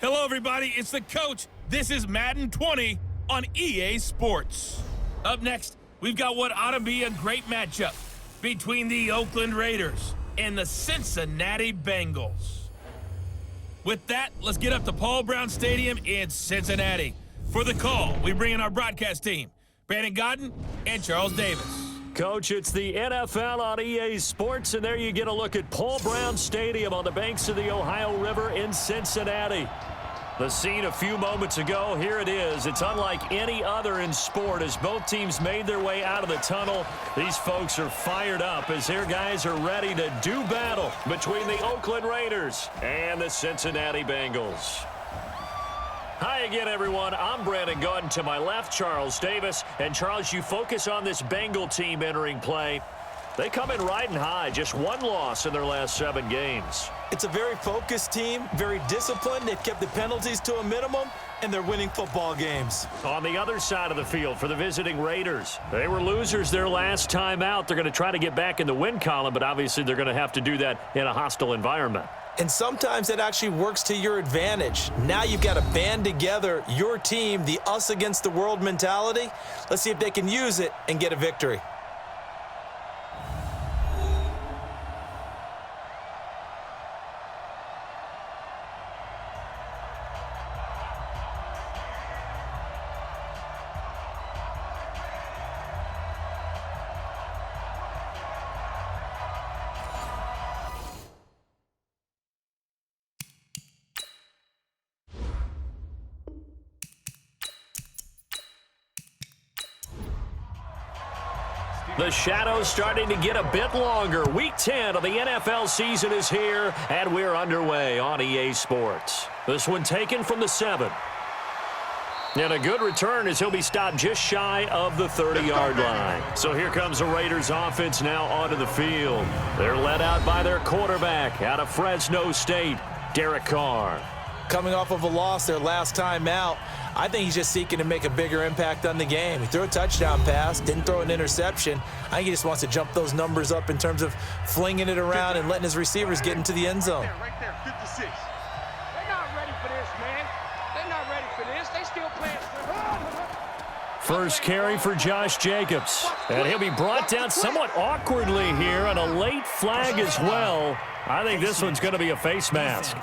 Hello, everybody. It's the coach. This is Madden 20 on EA Sports. Up next, we've got what ought to be a great matchup between the Oakland Raiders and the Cincinnati Bengals. With that, let's get up to Paul Brown Stadium in Cincinnati. For the call, we bring in our broadcast team, Brandon Godden and Charles Davis. Coach, it's the NFL on EA Sports, and there you get a look at Paul Brown Stadium on the banks of the Ohio River in Cincinnati. The scene a few moments ago, here it is. It's unlike any other in sport as both teams made their way out of the tunnel. These folks are fired up as their guys are ready to do battle between the Oakland Raiders and the Cincinnati Bengals. Hi again, everyone. I'm Brandon Godden. To my left, Charles Davis. And, Charles, you focus on this Bengal team entering play. They come in riding high, just one loss in their last 7 games. It's a very focused team, very disciplined. They've kept the penalties to a minimum, and they're winning football games. On the other side of the field for the visiting Raiders, they were losers their last time out. They're going to try to get back in the win column, but obviously they're going to have to do that in a hostile environment. And sometimes it actually works to your advantage. Now you've got to band together your team, the us against the world mentality. Let's see if they can use it and get a victory. The shadow's starting to get a bit longer. Week 10 of the NFL season is here, and we're underway on EA Sports. This one taken from the 7. And a good return as he'll be stopped just shy of the 30-yard line. So here comes the Raiders offense now onto the field. They're led out by their quarterback out of Fresno State, Derek Carr. Coming off of a loss their last time out, I think he's just seeking to make a bigger impact on the game. He threw a touchdown pass, didn't throw an interception. I think he just wants to jump those numbers up in terms of flinging it around and letting his receivers get into the end zone. Right there, 56. They're not ready for this, man. They're not ready for this. They still playing. First carry for Josh Jacobs. And he'll be brought down somewhat awkwardly here on a late flag as well. I think this one's going to be a face mask.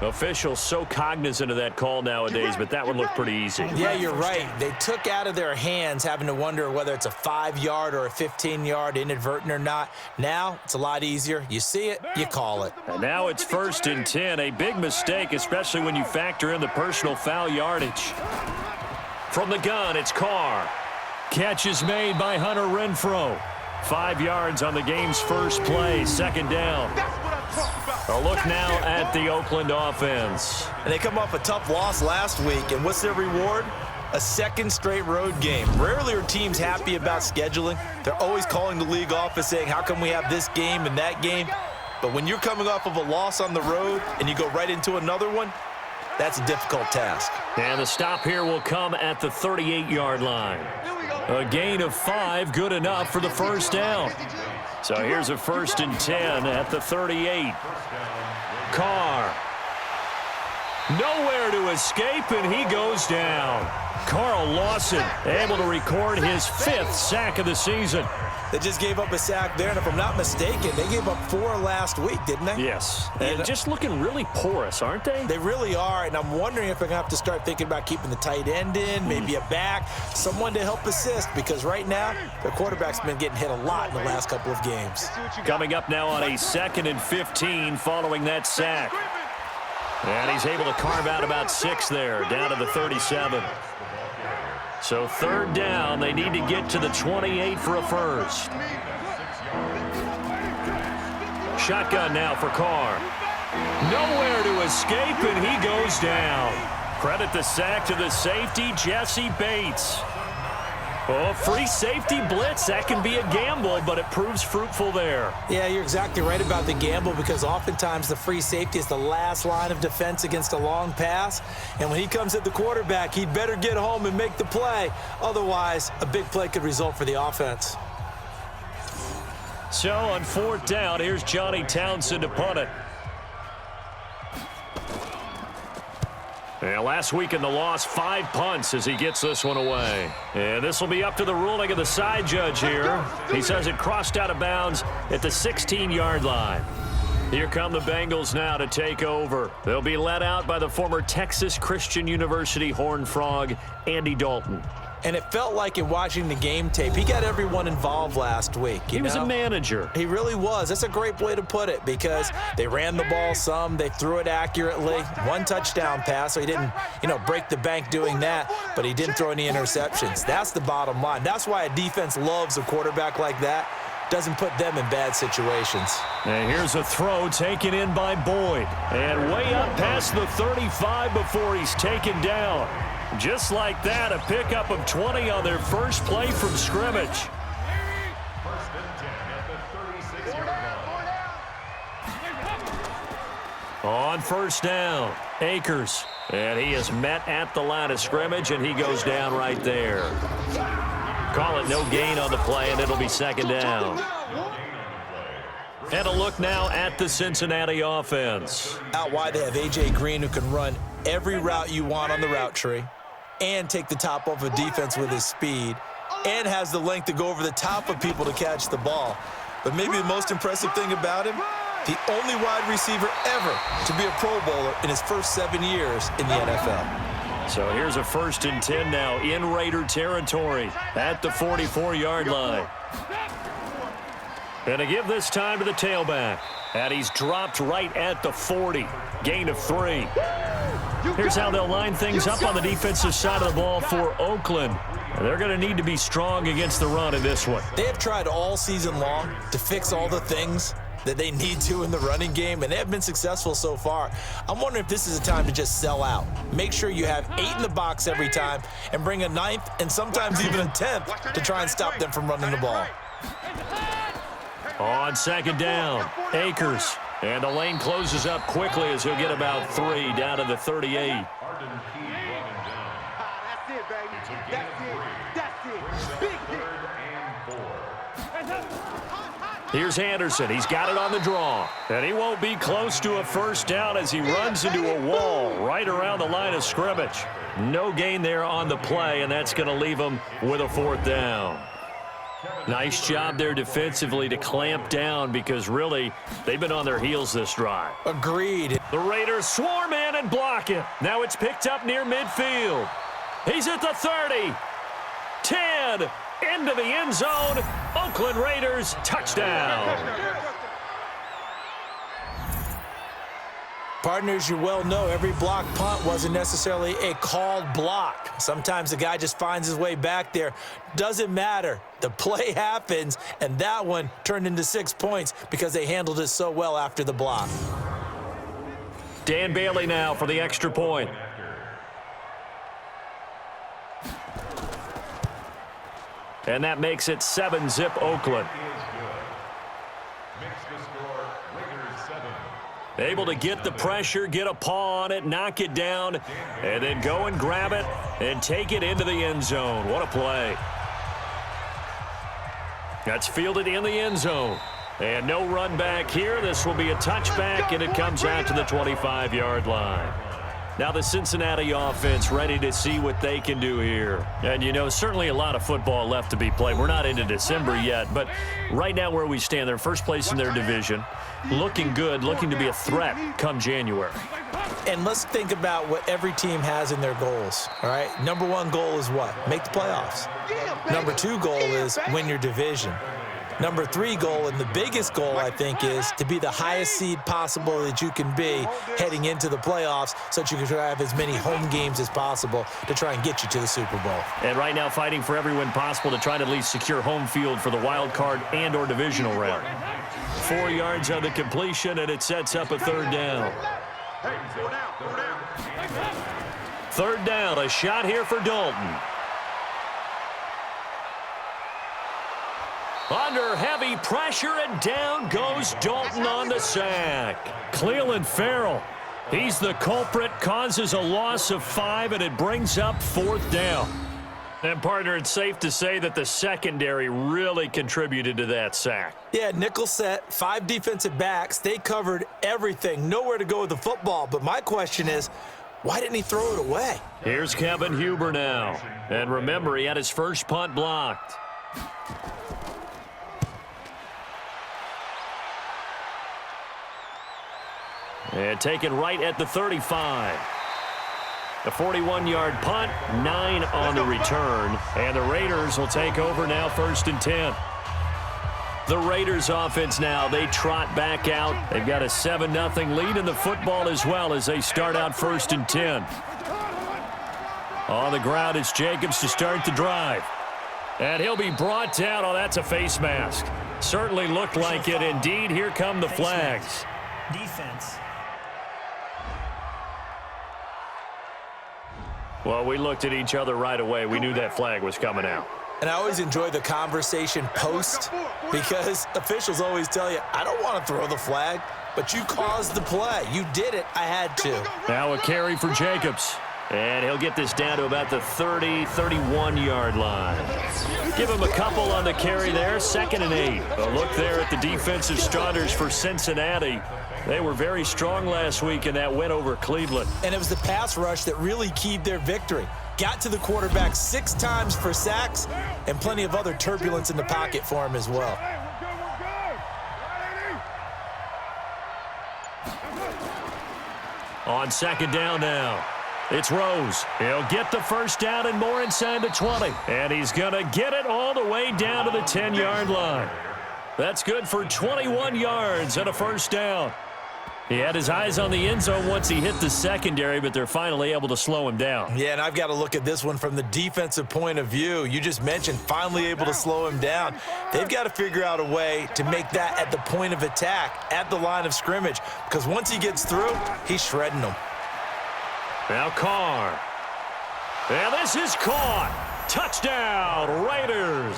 Officials so cognizant of that call nowadays, but that one looked pretty easy. Yeah, you're right. They took out of their hands having to wonder whether it's a 5-yard or a 15-yard, inadvertent or not. Now, it's a lot easier. You see it, you call it. And now it's 1st and 10. A big mistake, especially when you factor in the personal foul yardage. From the gun, it's Carr. Catch is made by Hunter Renfrow. 5 yards on the game's first play, 2nd down. A look now at the Oakland offense. And they come off a tough loss last week, and what's their reward? A 2nd straight road game. Rarely are teams happy about scheduling. They're always calling the league office saying, how come we have this game and that game? But when you're coming off of a loss on the road and you go right into another one, that's a difficult task. And the stop here will come at the 38-yard line. A gain of 5, good enough for the first down. So here's a 1st and 10 at the 38. Carr. Nowhere to escape, and he goes down. Carl Lawson able to record his 5th sack of the season. They just gave up a sack there, and if I'm not mistaken, they gave up 4 last week, didn't they? Yes, and just looking really porous, aren't they? They really are, and I'm wondering if they're going to have to start thinking about keeping the tight end in, maybe a back, someone to help assist, because right now, their quarterback's been getting hit a lot in the last couple of games. Coming up now on a 2nd and 15 following that sack. And he's able to carve out about 6 there, down to the 37. So 3rd down, they need to get to the 28 for a first. Shotgun now for Carr. Nowhere to escape, and he goes down. Credit the sack to the safety, Jesse Bates. Oh, free safety blitz. That can be a gamble, but it proves fruitful there. Yeah, you're exactly right about the gamble because oftentimes the free safety is the last line of defense against a long pass. And when he comes at the quarterback, he'd better get home and make the play. Otherwise, a big play could result for the offense. So on 4th down, here's Johnny Townsend to punt it. And last week in the loss, 5 punts as he gets this one away. And this will be up to the ruling of the side judge here. He says it crossed out of bounds at the 16-yard line. Here come the Bengals now to take over. They'll be led out by the former Texas Christian University Horned Frog, Andy Dalton. And it felt like in watching the game tape, he got everyone involved last week. He was a manager. He really was. That's a great way to put it because they ran the ball some. They threw it accurately. 1 touchdown pass, so he didn't, break the bank doing that, but he didn't throw any interceptions. That's the bottom line. That's why a defense loves a quarterback like that. Doesn't put them in bad situations. And here's a throw taken in by Boyd. And way up past the 35 before he's taken down. Just like that, a pickup of 20 on their first play from scrimmage. First and 10 at the 36-yard line. On 1st down, Akers. And he is met at the line of scrimmage, and he goes down right there. Call it no gain on the play, and it'll be 2nd down. And a look now at the Cincinnati offense. Out wide, they have A.J. Green, who can run every route you want on the route tree and take the top off a defense with his speed and has the length to go over the top of people to catch the ball. But maybe the most impressive thing about him, the only wide receiver ever to be a Pro Bowler in his first 7 years in the NFL. So here's a 1st and 10 now in Raider territory at the 44-yard line. And to give this time to the tailback. And he's dropped right at the 40. Gain of 3. Here's how they'll line things up on the defensive side of the ball for Oakland. And they're going to need to be strong against the run in this one. They have tried all season long to fix all the things that they need to in the running game, and they have been successful so far. I'm wondering if this is a time to just sell out. Make sure you have 8 in the box every time and bring a 9th and sometimes even a 10th to try and stop them from running the ball. On 2nd down, Akers. And the lane closes up quickly as he'll get about 3 down to the 38. Here's Anderson. He's got it on the draw. And he won't be close to a 1st down as he runs into a wall right around the line of scrimmage. No gain there on the play, and that's going to leave him with a 4th down. Nice job there defensively to clamp down because really they've been on their heels this drive. Agreed. The Raiders swarm in and block it. Now it's picked up near midfield. He's at the 30. 10. Into the end zone. Oakland Raiders touchdown. Partners, you well know every block punt wasn't necessarily a called block. Sometimes the guy just finds his way back there. Doesn't matter. The play happens, and that one turned into 6 points because they handled it so well after the block. Dan Bailey now for the extra point. And that makes it 7-zip Oakland. Able to get the pressure, get a paw on it, knock it down, and then go and grab it and take it into the end zone. What a play. That's fielded in the end zone. And no run back here. This will be a touchback, and it comes out to the 25-yard line. Now the Cincinnati offense ready to see what they can do here. And, certainly a lot of football left to be played. We're not into December yet, but right now where we stand, they're first place in their division. Looking good, looking to be a threat come January. And let's think about what every team has in their goals, all right? Number 1 goal is what? Make the playoffs. Number 2 goal is win your division. Number 3 goal, and the biggest goal, I think, is to be the highest seed possible that you can be heading into the playoffs so that you can have as many home games as possible to try and get you to the Super Bowl. And right now fighting for every win possible to try to at least secure home field for the wild card and or divisional round. 4 yards on the completion, and it sets up a 3rd down. 3rd down, a shot here for Dalton. Under heavy pressure, and down goes Dalton on the sack. Cleveland Farrell, he's the culprit, causes a loss of 5, and it brings up 4th down. And, partner, it's safe to say that the secondary really contributed to that sack. Yeah, nickel set, 5 defensive backs. They covered everything, nowhere to go with the football. But my question is, why didn't he throw it away? Here's Kevin Huber now. And remember, he had his first punt blocked. And taken right at the 35. A 41-yard punt, 9 on the return. And the Raiders will take over now, 1st and 10. The Raiders offense now, they trot back out. They've got a 7-0 lead in the football as well as they start out 1st and 10. On the ground, it's Jacobs to start the drive. And he'll be brought down. Oh, that's a face mask. Certainly looked like it. Indeed, here come the flags. Defense. Well, we looked at each other right away. We knew that flag was coming out. And I always enjoy the conversation post because officials always tell you, I don't want to throw the flag, but you caused the play. You did it. I had to. Now a carry for Jacobs. And he'll get this down to about the 30, 31-yard line. Give him a couple on the carry there, 2nd and 8. A look there at the defensive starters for Cincinnati. They were very strong last week in that win over Cleveland. And it was the pass rush that really keyed their victory. Got to the quarterback 6 times for sacks and plenty of other turbulence in the pocket for him as well. On 2nd down now. It's Rose. He'll get the first down and more inside the 20. And he's going to get it all the way down to the 10-yard line. That's good for 21 yards and a first down. He had his eyes on the end zone once he hit the secondary, but they're finally able to slow him down. Yeah, and I've got to look at this one from the defensive point of view. You just mentioned finally able to slow him down. They've got to figure out a way to make that at the point of attack, at the line of scrimmage, because once he gets through, he's shredding them. Now Carr. And this is caught. Touchdown, Raiders.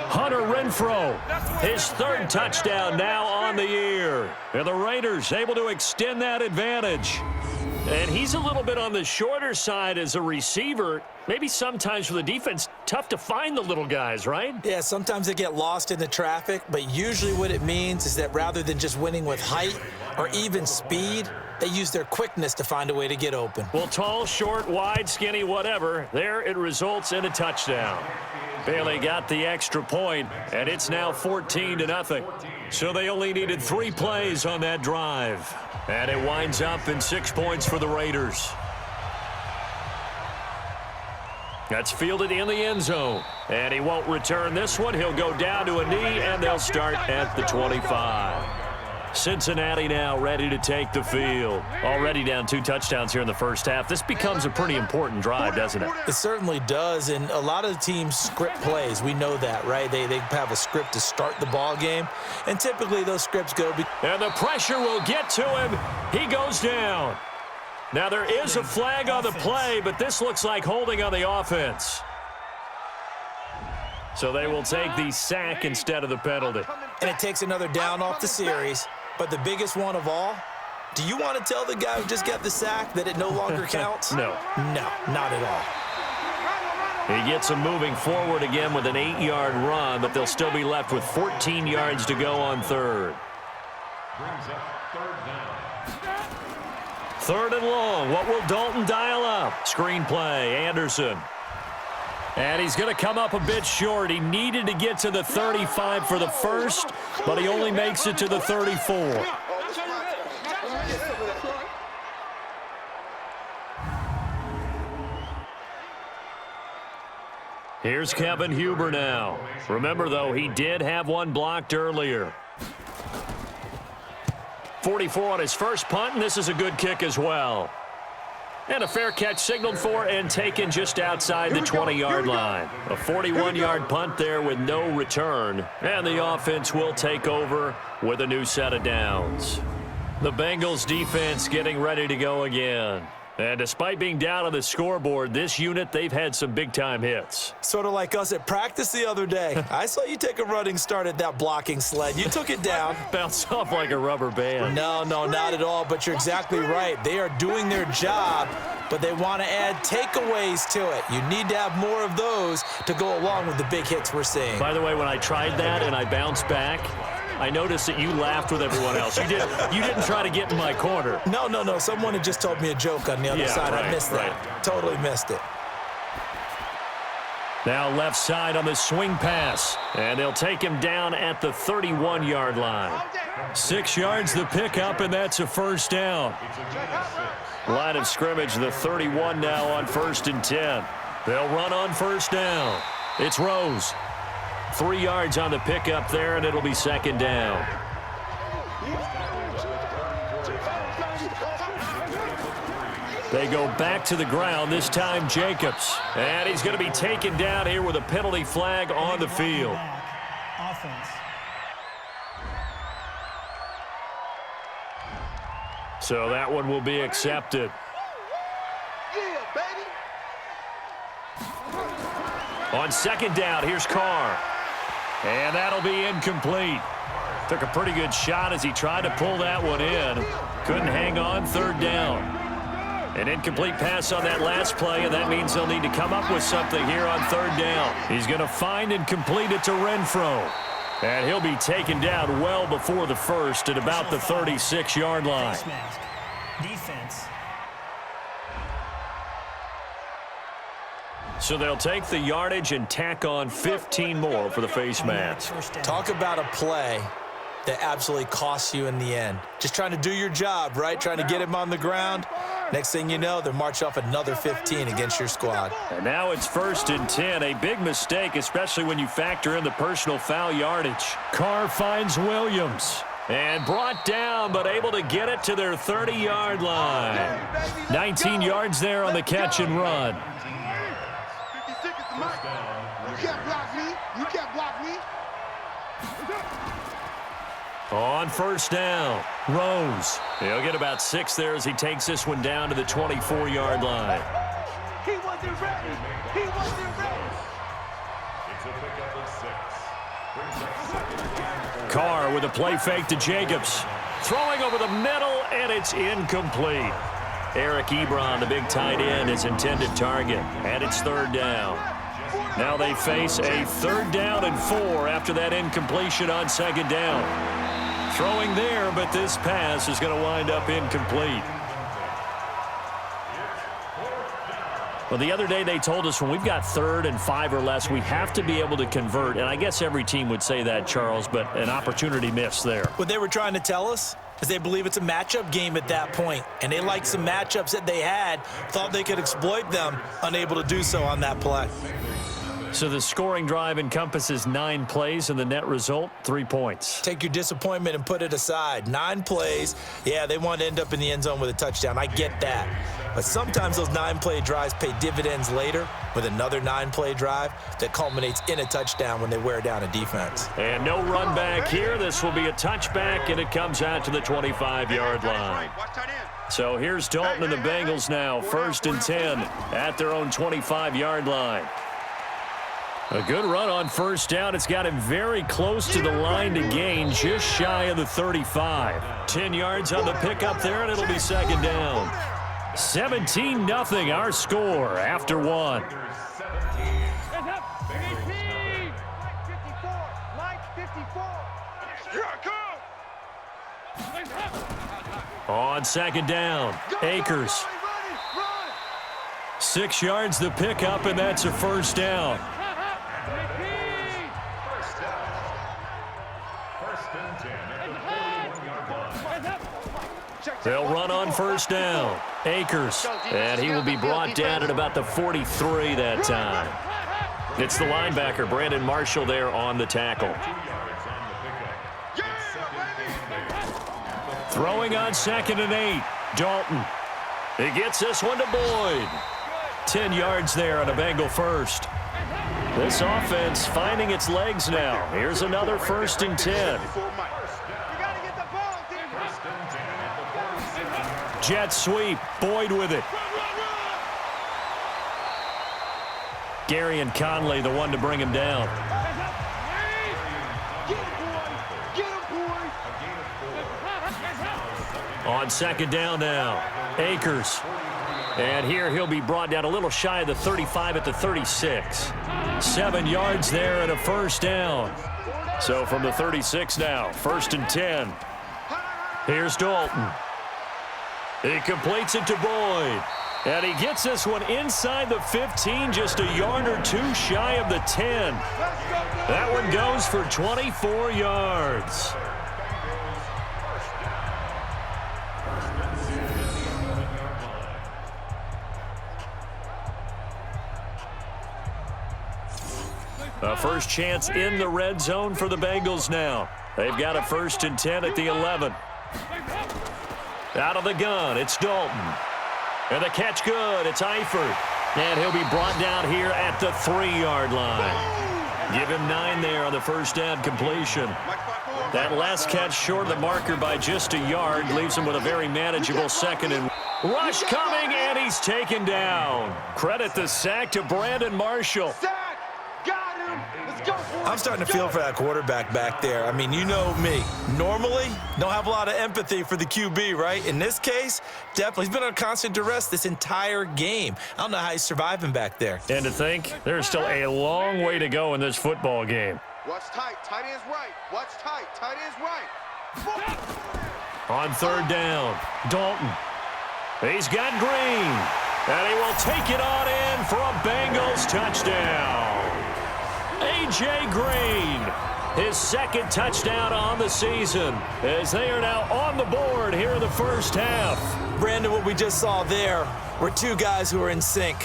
Hunter Renfrow, his 3rd touchdown now on the year. And the Raiders able to extend that advantage. And he's a little bit on the shorter side as a receiver. Maybe sometimes for the defense, tough to find the little guys, right? Yeah, sometimes they get lost in the traffic, but usually what it means is that rather than just winning with height or even speed, they use their quickness to find a way to get open. Well, tall, short, wide, skinny, whatever, there it results in a touchdown. Bailey got the extra point, and it's now 14-0. So they only needed 3 plays on that drive. And it winds up in 6 points for the Raiders. That's fielded in the end zone. And he won't return this one. He'll go down to a knee, and they'll start at the 25. Cincinnati now ready to take the field. Already down 2 touchdowns here in the first half. This becomes a pretty important drive, doesn't it? It certainly does, and a lot of the teams script plays. We know that, right? They have a script to start the ball game, and typically those scripts go. And the pressure will get to him. He goes down. Now there is a flag on the play, but this looks like holding on the offense. So they will take the sack instead of the penalty. And it takes another down off the series. But the biggest one of all, do you want to tell the guy who just got the sack that it no longer counts? No. No, not at all. He gets him moving forward again with an 8-yard run, but they'll still be left with 14 yards to go on 3rd. Brings up 3rd down. 3rd and long. What will Dalton dial up? Screenplay, Anderson. And he's going to come up a bit short. He needed to get to the 35 for the first, but he only makes it to the 34. Here's Kevin Huber now. Remember, though, he did have one blocked earlier. 44 on his first punt, and this is a good kick as well. And a fair catch signaled for and taken just outside the 20-yard line. A 41-yard punt there with no return. And the offense will take over with a new set of downs. The Bengals defense getting ready to go again. And despite being down on the scoreboard, this unit, they've had some big-time hits. Sort of like us at practice the other day. I saw you take a running start at that blocking sled. You took it down. Bounced off like a rubber band. No, not at all, but you're exactly right. They are doing their job, but they want to add takeaways to it. You need to have more of those to go along with the big hits we're seeing. By the way, when I tried that and I bounced back, I noticed that you laughed with everyone else. You didn't try to get in my corner. No. Someone had just told me a joke on the other side. Right, I missed that. Right. Totally missed it. Now left side on the swing pass. And they'll take him down at the 31-yard line. 6 yards the pickup, and that's a first down. Line of scrimmage, the 31 now on 1st and 10. They'll run on first down. It's Rose. 3 yards on the pickup there, and it'll be 2nd down. They go back to the ground, this time Jacobs. And he's going to be taken down here with a penalty flag on the field. Offense. So that one will be accepted. On 2nd down, here's Carr. And that'll be incomplete. Took a pretty good shot as he tried to pull that one in. Couldn't hang on, 3rd down. An incomplete pass on that last play, and that means they'll need to come up with something here on 3rd down. He's going to find and complete it to Renfro. And he'll be taken down well before the first at about the 36-yard line. Defense. So they'll take the yardage and tack on 15 more for the face mask. Talk about a play that absolutely costs you in the end. Just trying to do your job, right? Trying to get him on the ground. Next thing you know, they'll march off another 15 against your squad. And now it's 1st and 10. A big mistake, especially when you factor in the personal foul yardage. Carr finds Williams. And brought down, but able to get it to their 30-yard line. 19 yards there on the catch and run. You can't block me. You can't block me. On 1st down, Rose. He'll get about 6 there as he takes this one down to the 24-yard line. He wasn't ready. He wasn't ready. It's a pickup of 6. Brings up 2nd down. Carr with a play fake to Jacobs. Throwing over the middle, and it's incomplete. Eric Ebron, the big tight end, his intended target. And it's 3rd down. Now they face a 3rd down and 4 after that incompletion on 2nd down. Throwing there, but this pass is going to wind up incomplete. Well, the other day they told us when we've got 3rd and 5 or less, we have to be able to convert. And I guess every team would say that, Charles, but an opportunity missed there. What they were trying to tell us is they believe it's a matchup game at that point, and they liked some matchups that they had, thought they could exploit them, unable to do so on that play. So the scoring drive encompasses 9 plays, and the net result, 3 points. Take your disappointment and put it aside. 9 plays, yeah, they want to end up in the end zone with a touchdown. I get that. But sometimes those 9-play drives pay dividends later with another 9-play drive that culminates in a touchdown when they wear down a defense. And no run back here. This will be a touchback, and it comes out to the 25-yard line. So here's Dalton and the Bengals now, 1st and 10 at their own 25-yard line. A good run on 1st down. It's got him very close to the line to gain, just shy of the 35. 10 yards on the pickup there, and it'll be 2nd down. 17-0 our score after 1. On 2nd down, Akers. 6 yards the pickup, and that's a 1st down. They'll run on 1st down. Akers. And he will be brought down at about the 43 that time. It's the linebacker, Brandon Marshall, there on the tackle. Throwing on 2nd and 8. Dalton. He gets this one to Boyd. 10 yards there on a Bengal first. This offense finding its legs now. Here's another 1st and 10. Jet sweep. Boyd with it. Gary and Conley, the one to bring him down. On second down now, Akers. And here he'll be brought down a little shy of the 35 at the 36. 7 yards there and a first down. So from the 36 now, 1st and 10. Here's Dalton. He completes it to Boyd. And he gets this one inside the 15, just a yard or two shy of the 10. That one goes for 24 yards. A first chance in the red zone for the Bengals now. They've got a 1st and 10 at the 11. Out of the gun, it's Dalton. And the catch good, it's Eifert. And he'll be brought down here at the 3-yard line. Give him 9 there on the first down completion. That last catch short of the marker by just a yard leaves him with a very manageable 2nd and rush coming, and he's taken down. Credit the sack to Brandon Marshall. I'm starting to feel for that quarterback back there. I mean, you know me. Normally, don't have a lot of empathy for the QB, right? In this case, definitely. He's been on constant duress this entire game. I don't know how he's surviving back there. And to think, there's still a long way to go in this football game. Watch tight. Tight end's right. Watch tight. Tight end's right. On 3rd down, Dalton. He's got Green. And he will take it on in for a Bengals touchdown. A.J. Green, his 2nd touchdown on the season, as they are now on the board here in the first half. Brandon, what we just saw there were 2 guys who are in sync.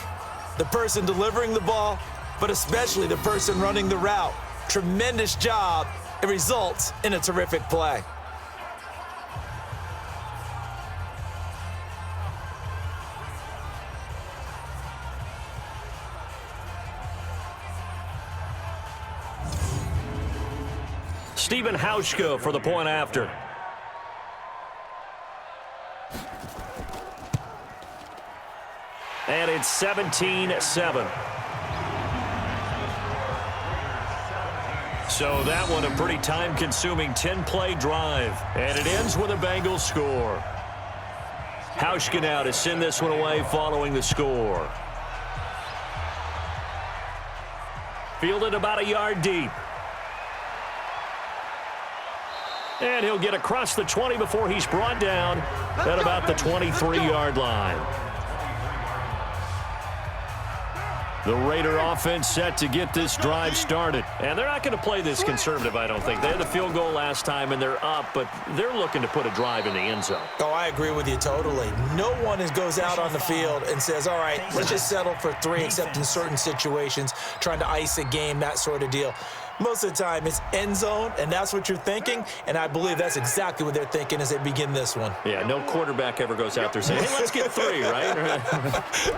The person delivering the ball, but especially the person running the route. Tremendous job. It results in a terrific play. Stephen Hauschka for the point after. And it's 17-7. So that one a pretty time-consuming 10-play drive. And it ends with a Bengals score. Hauschka now to send this one away following the score. Fielded about a yard deep. And he'll get across the 20 before he's brought down at about the 23-yard line. The Raider offense set to get this drive started. And they're not going to play this conservative, I don't think. They had the field goal last time, and they're up, but they're looking to put a drive in the end zone. Oh, I agree with you totally. No one goes out on the field and says, all right, let's just settle for 3, except in certain situations, trying to ice a game, that sort of deal. Most of the time, it's end zone, and that's what you're thinking, and I believe that's exactly what they're thinking as they begin this one. Yeah, no quarterback ever goes out there saying, hey, let's get 3, right?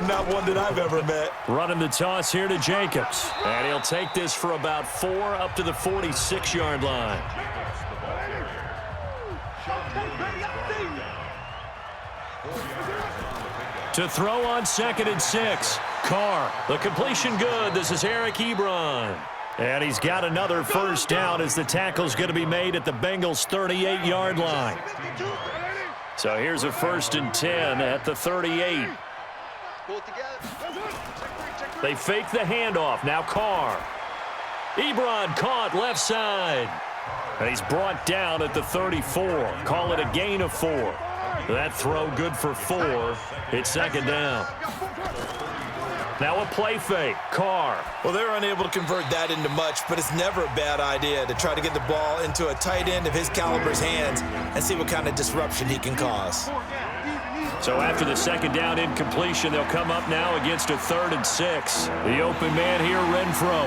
Not one that I've ever met. Running the toss here to Jacobs, and he'll take this for about 4 up to the 46-yard line. To throw on 2nd and 6, Carr. The completion good. This is Eric Ebron. And he's got another first down as the tackle's going to be made at the Bengals' 38-yard line. So here's a 1st and 10 at the 38. They fake the handoff. Now Carr. Ebron caught left side. And he's brought down at the 34. Call it a gain of 4. That throw good for 4. It's 2nd down. Now a play fake. Carr. Well, they're unable to convert that into much, but it's never a bad idea to try to get the ball into a tight end of his caliber's hands and see what kind of disruption he can cause. So after the 2nd down incompletion, they'll come up now against a 3rd and 6. The open man here, Renfro.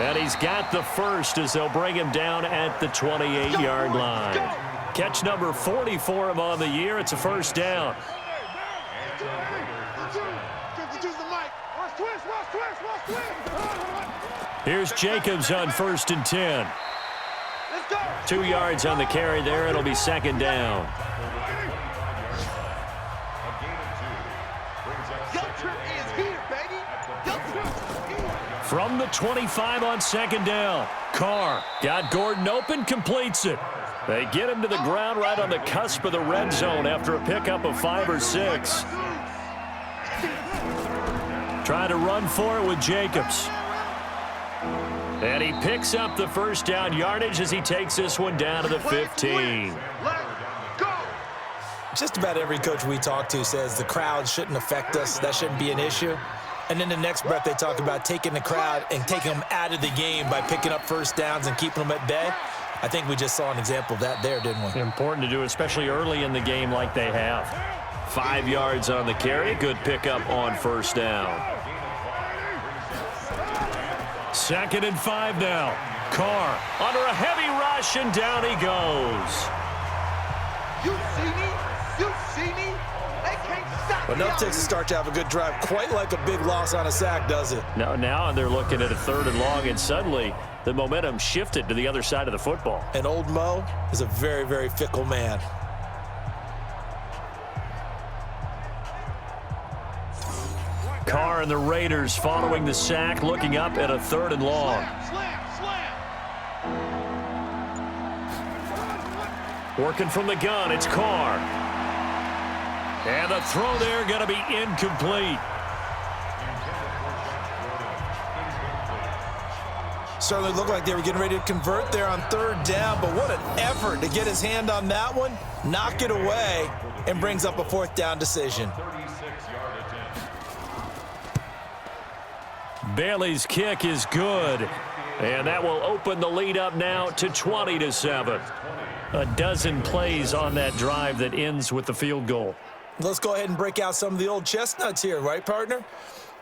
And he's got the first as they'll bring him down at the 28-yard line. Catch number 40 for him on the year. It's a first down. Here's Jacobs on 1st and 10. 2 yards on the carry there. It'll be 2nd down. From the 25 on second down. Carr got Gordon open, completes it. They get him to the ground right on the cusp of the red zone after a pickup of 5 or 6. Trying to run for it with Jacobs. And he picks up the first down yardage as he takes this one down to the 15. Just about every coach we talk to says the crowd shouldn't affect us. That shouldn't be an issue. And then the next breath they talk about taking the crowd and taking them out of the game by picking up first downs and keeping them at bay. I think we just saw an example of that there, didn't we? Important to do, especially early in the game like they have. 5 yards on the carry. Good pickup on first down. 2nd and 5 now. Carr under a heavy rush, and down he goes. You see me? You see me? They can't stop me. Enough takes to start to have a good drive. Quite like a big loss on a sack, does it? Now they're looking at a 3rd and long, and suddenly the momentum shifted to the other side of the football. And old Mo is a very, very fickle man. Carr and the Raiders following the sack, looking up at a 3rd and long. Working from the gun, it's Carr. And the throw there going to be incomplete. Certainly looked like they were getting ready to convert there on 3rd down, but what an effort to get his hand on that one, knock it away, and brings up a 4th down decision. Bailey's kick is good, and that will open the lead up now to 20-7. A dozen plays on that drive that ends with the field goal. Let's go ahead and break out some of the old chestnuts here, right, partner?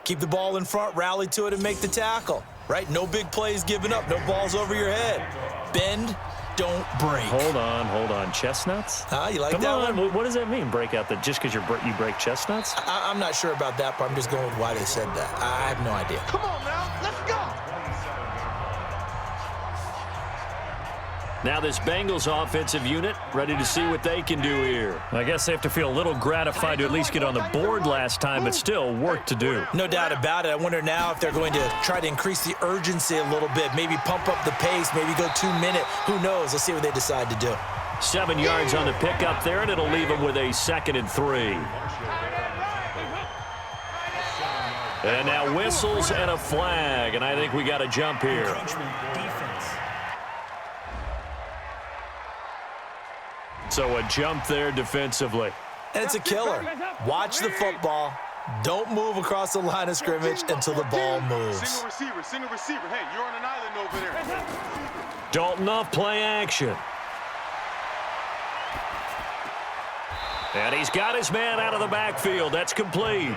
Keep the ball in front, rally to it, and make the tackle, right? No big plays given up, no balls over your head. Bend, don't break. Hold on. Chestnuts? You like Come that on. one? What does that mean, break out the just because you break chestnuts? I'm not sure about that, but I'm just going with why they said that. I have no idea. Come on now, let's go. Now this Bengals offensive unit ready to see what they can do here. I guess they have to feel a little gratified to at least get on the board last time, but still work to do. No doubt about it. I wonder now if they're going to try to increase the urgency a little bit, maybe pump up the pace, maybe go 2-minute. Who knows? Let's see what they decide to do. 7 yards on the pickup there, and it'll leave them with a 2nd and 3. And now whistles and a flag, and I think we got a jump here. Defense. So a jump there defensively. And it's a killer. Watch the football. Don't move across the line of scrimmage until the ball moves. Single receiver. Hey, you're on an island over there. Dalton off play action. And he's got his man out of the backfield. That's complete.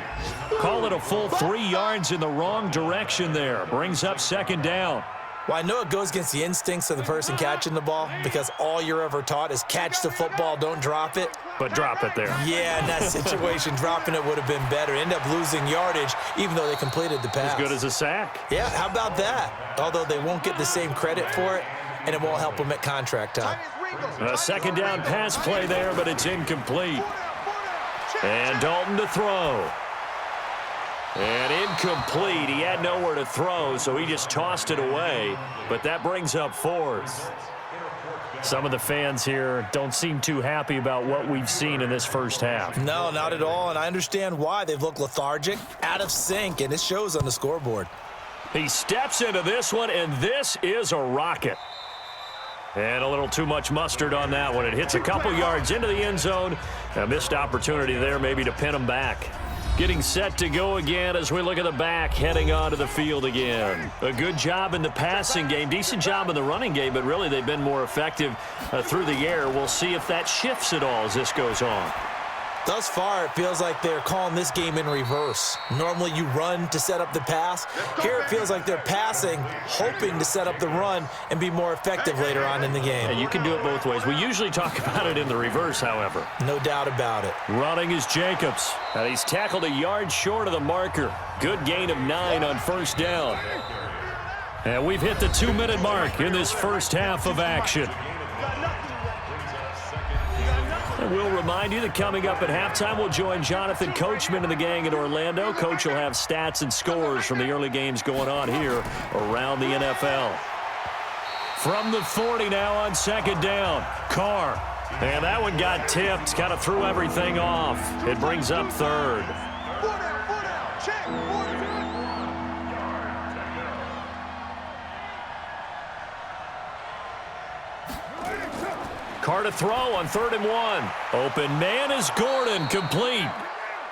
Call it a full 3 yards in the wrong direction there. Brings up 2nd down. Well, I know it goes against the instincts of the person catching the ball because all you're ever taught is catch the football, don't drop it. But drop it there. Yeah, in that situation, dropping it would have been better. End up losing yardage, even though they completed the pass. As good as a sack. Yeah, how about that? Although they won't get the same credit for it, and it won't help them at contract time. A 2nd down pass play there, but it's incomplete. And Dalton to throw. And incomplete. He had nowhere to throw, so he just tossed it away. But that brings up 4th. Some of the fans here don't seem too happy about what we've seen in this first half. No, not at all, and I understand why. They've looked lethargic, out of sync, and it shows on the scoreboard. He steps into this one, and this is a rocket. And a little too much mustard on that one. It hits a couple yards into the end zone. A missed opportunity there maybe to pin him back. Getting set to go again as we look at the back, heading onto the field again. A good job in the passing game, decent job in the running game, but really they've been more effective through the air. We'll see if that shifts at all as this goes on. Thus far, it feels like they're calling this game in reverse. Normally you run to set up the pass. Here it feels like they're passing, hoping to set up the run and be more effective later on in the game. And you can do it both ways. We usually talk about it in the reverse, however. No doubt about it. Running is Jacobs. And he's tackled a yard short of the marker. Good gain of 9 on first down. And we've hit the 2-minute mark in this first half of action. we'll remind you that coming up at halftime, we'll join Jonathan Coachman and the gang in Orlando. Coach will have stats and scores from the early games going on here around the NFL. From the 40 now on second down, Carr. And that one got tipped, kind of threw everything off. It brings up third. Check. Carr to throw on 3rd and 1. Open man is Gordon, complete.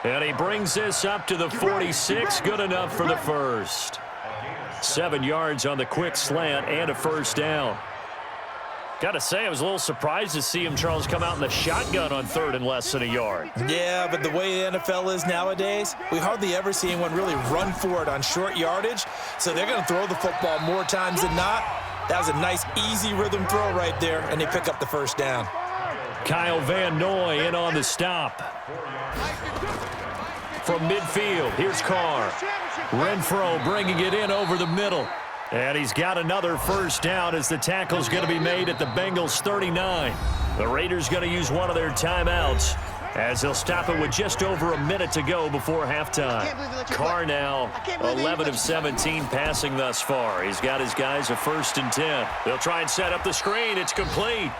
And he brings this up to the 46, good enough for the first. 7 yards on the quick slant and a first down. Got to say, I was a little surprised to see him, Charles, come out in the shotgun on 3rd and less than a yard. Yeah, but the way the NFL is nowadays, we hardly ever see anyone really run for it on short yardage. So they're going to throw the football more times than not. That was a nice, easy rhythm throw right there, and they pick up the first down. Kyle Van Noy in on the stop. From midfield, here's Carr. Renfro bringing it in over the middle. And he's got another first down as the tackle's going to be made at the Bengals 39. The Raiders going to use one of their timeouts as they'll stop it with just over a minute to go before halftime. Carr now 11 of 17 passing thus far. He's got his guys a 1st and 10. They'll try and set up the screen. It's complete.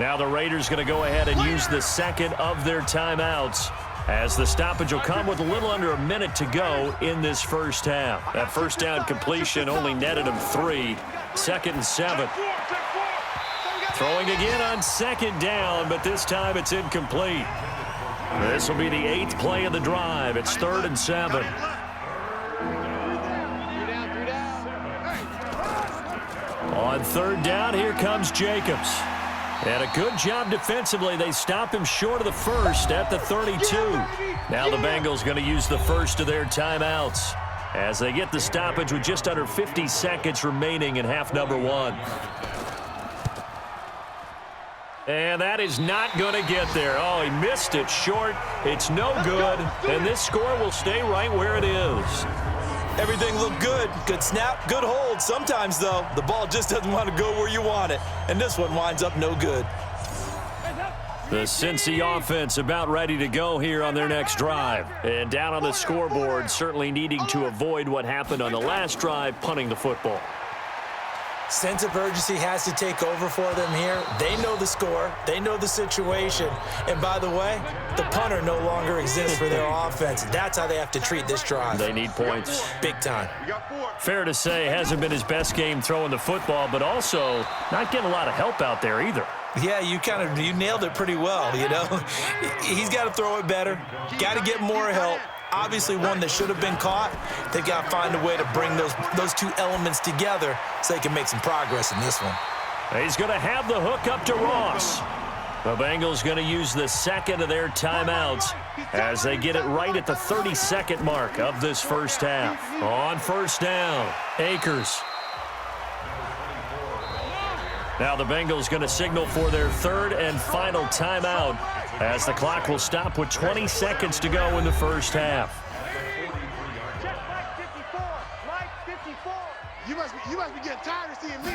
Now the Raiders going to go ahead and use the second of their timeouts as the stoppage will come with a little under a minute to go in this first half. That first down completion only netted him 3. 2nd and 7. Throwing again on 2nd down, but this time it's incomplete. This will be the 8th play of the drive. It's 3rd and 7. On 3rd down, here comes Jacobs. And a good job defensively. They stop him short of the first at the 32. Now the Bengals going to use the first of their timeouts as they get the stoppage with just under 50 seconds remaining in half number 1. And that is not going to get there. Oh, he missed it short. It's no good. And this score will stay right where it is. Everything looked good. Good snap, good hold. Sometimes, though, the ball just doesn't want to go where you want it. And this one winds up no good. The Cincy offense about ready to go here on their next drive. And down on the scoreboard, certainly needing to avoid what happened on the last drive, punting the football. Sense of urgency has to take over for them here. They know the score. They know the situation. And by the way, the punter no longer exists for their offense. That's how they have to treat this drive. They need points. Big time. Fair to say, hasn't been his best game throwing the football, but also not getting a lot of help out there either. Yeah, you nailed it pretty well, you know. He's got to throw it better. Got to get more help. Obviously one that should have been caught. They've got to find a way to bring those two elements together so they can make some progress in this one. He's going to have the hook up to Ross. The Bengals going to use the second of their timeouts as they get it right at the 32nd mark of this first half. On first down, Akers. Now the Bengals going to signal for their 3rd and final timeout as the clock will stop with 20 seconds to go in the first half. You must be getting tired of seeing me.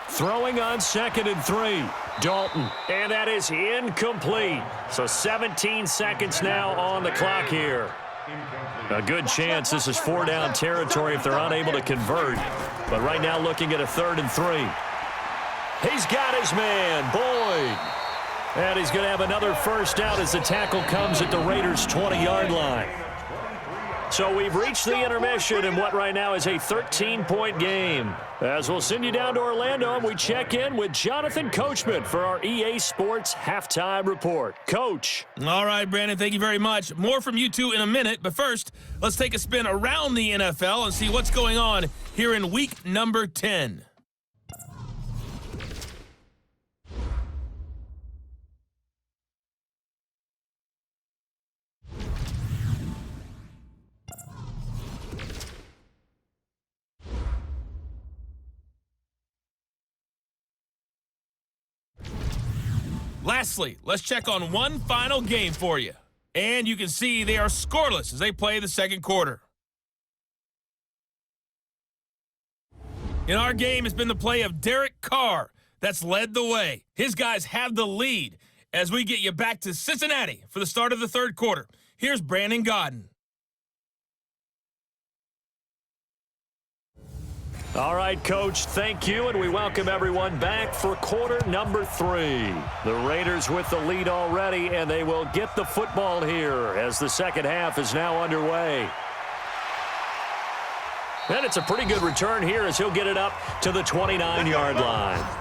Throwing on 2nd and 3, Dalton. And that is incomplete. So 17 seconds now on the clock here. A good chance this is 4-down territory if they're unable to convert. But right now looking at a 3rd and 3. He's got his man, Boyd. And he's going to have another first down as the tackle comes at the Raiders' 20-yard line. So we've reached the intermission in what right now is a 13-point game. As we'll send you down to Orlando and we check in with Jonathan Coachman for our EA Sports Halftime Report. Coach. All right, Brandon, thank you very much. More from you two in a minute, but first, let's take a spin around the NFL and see what's going on here in week number 10. Lastly, let's check on one final game for you. And you can see they are scoreless as they play the second quarter. In our game, it's been the play of Derek Carr that's led the way. His guys have the lead. as we get you back to Cincinnati for the start of the third quarter. Here's Brandon Godden. All right, Coach, thank you, and we welcome everyone back for quarter number 3. The Raiders with the lead already, and they will get the football here as the second half is now underway. And it's a pretty good return here as he'll get it up to the 29-yard line.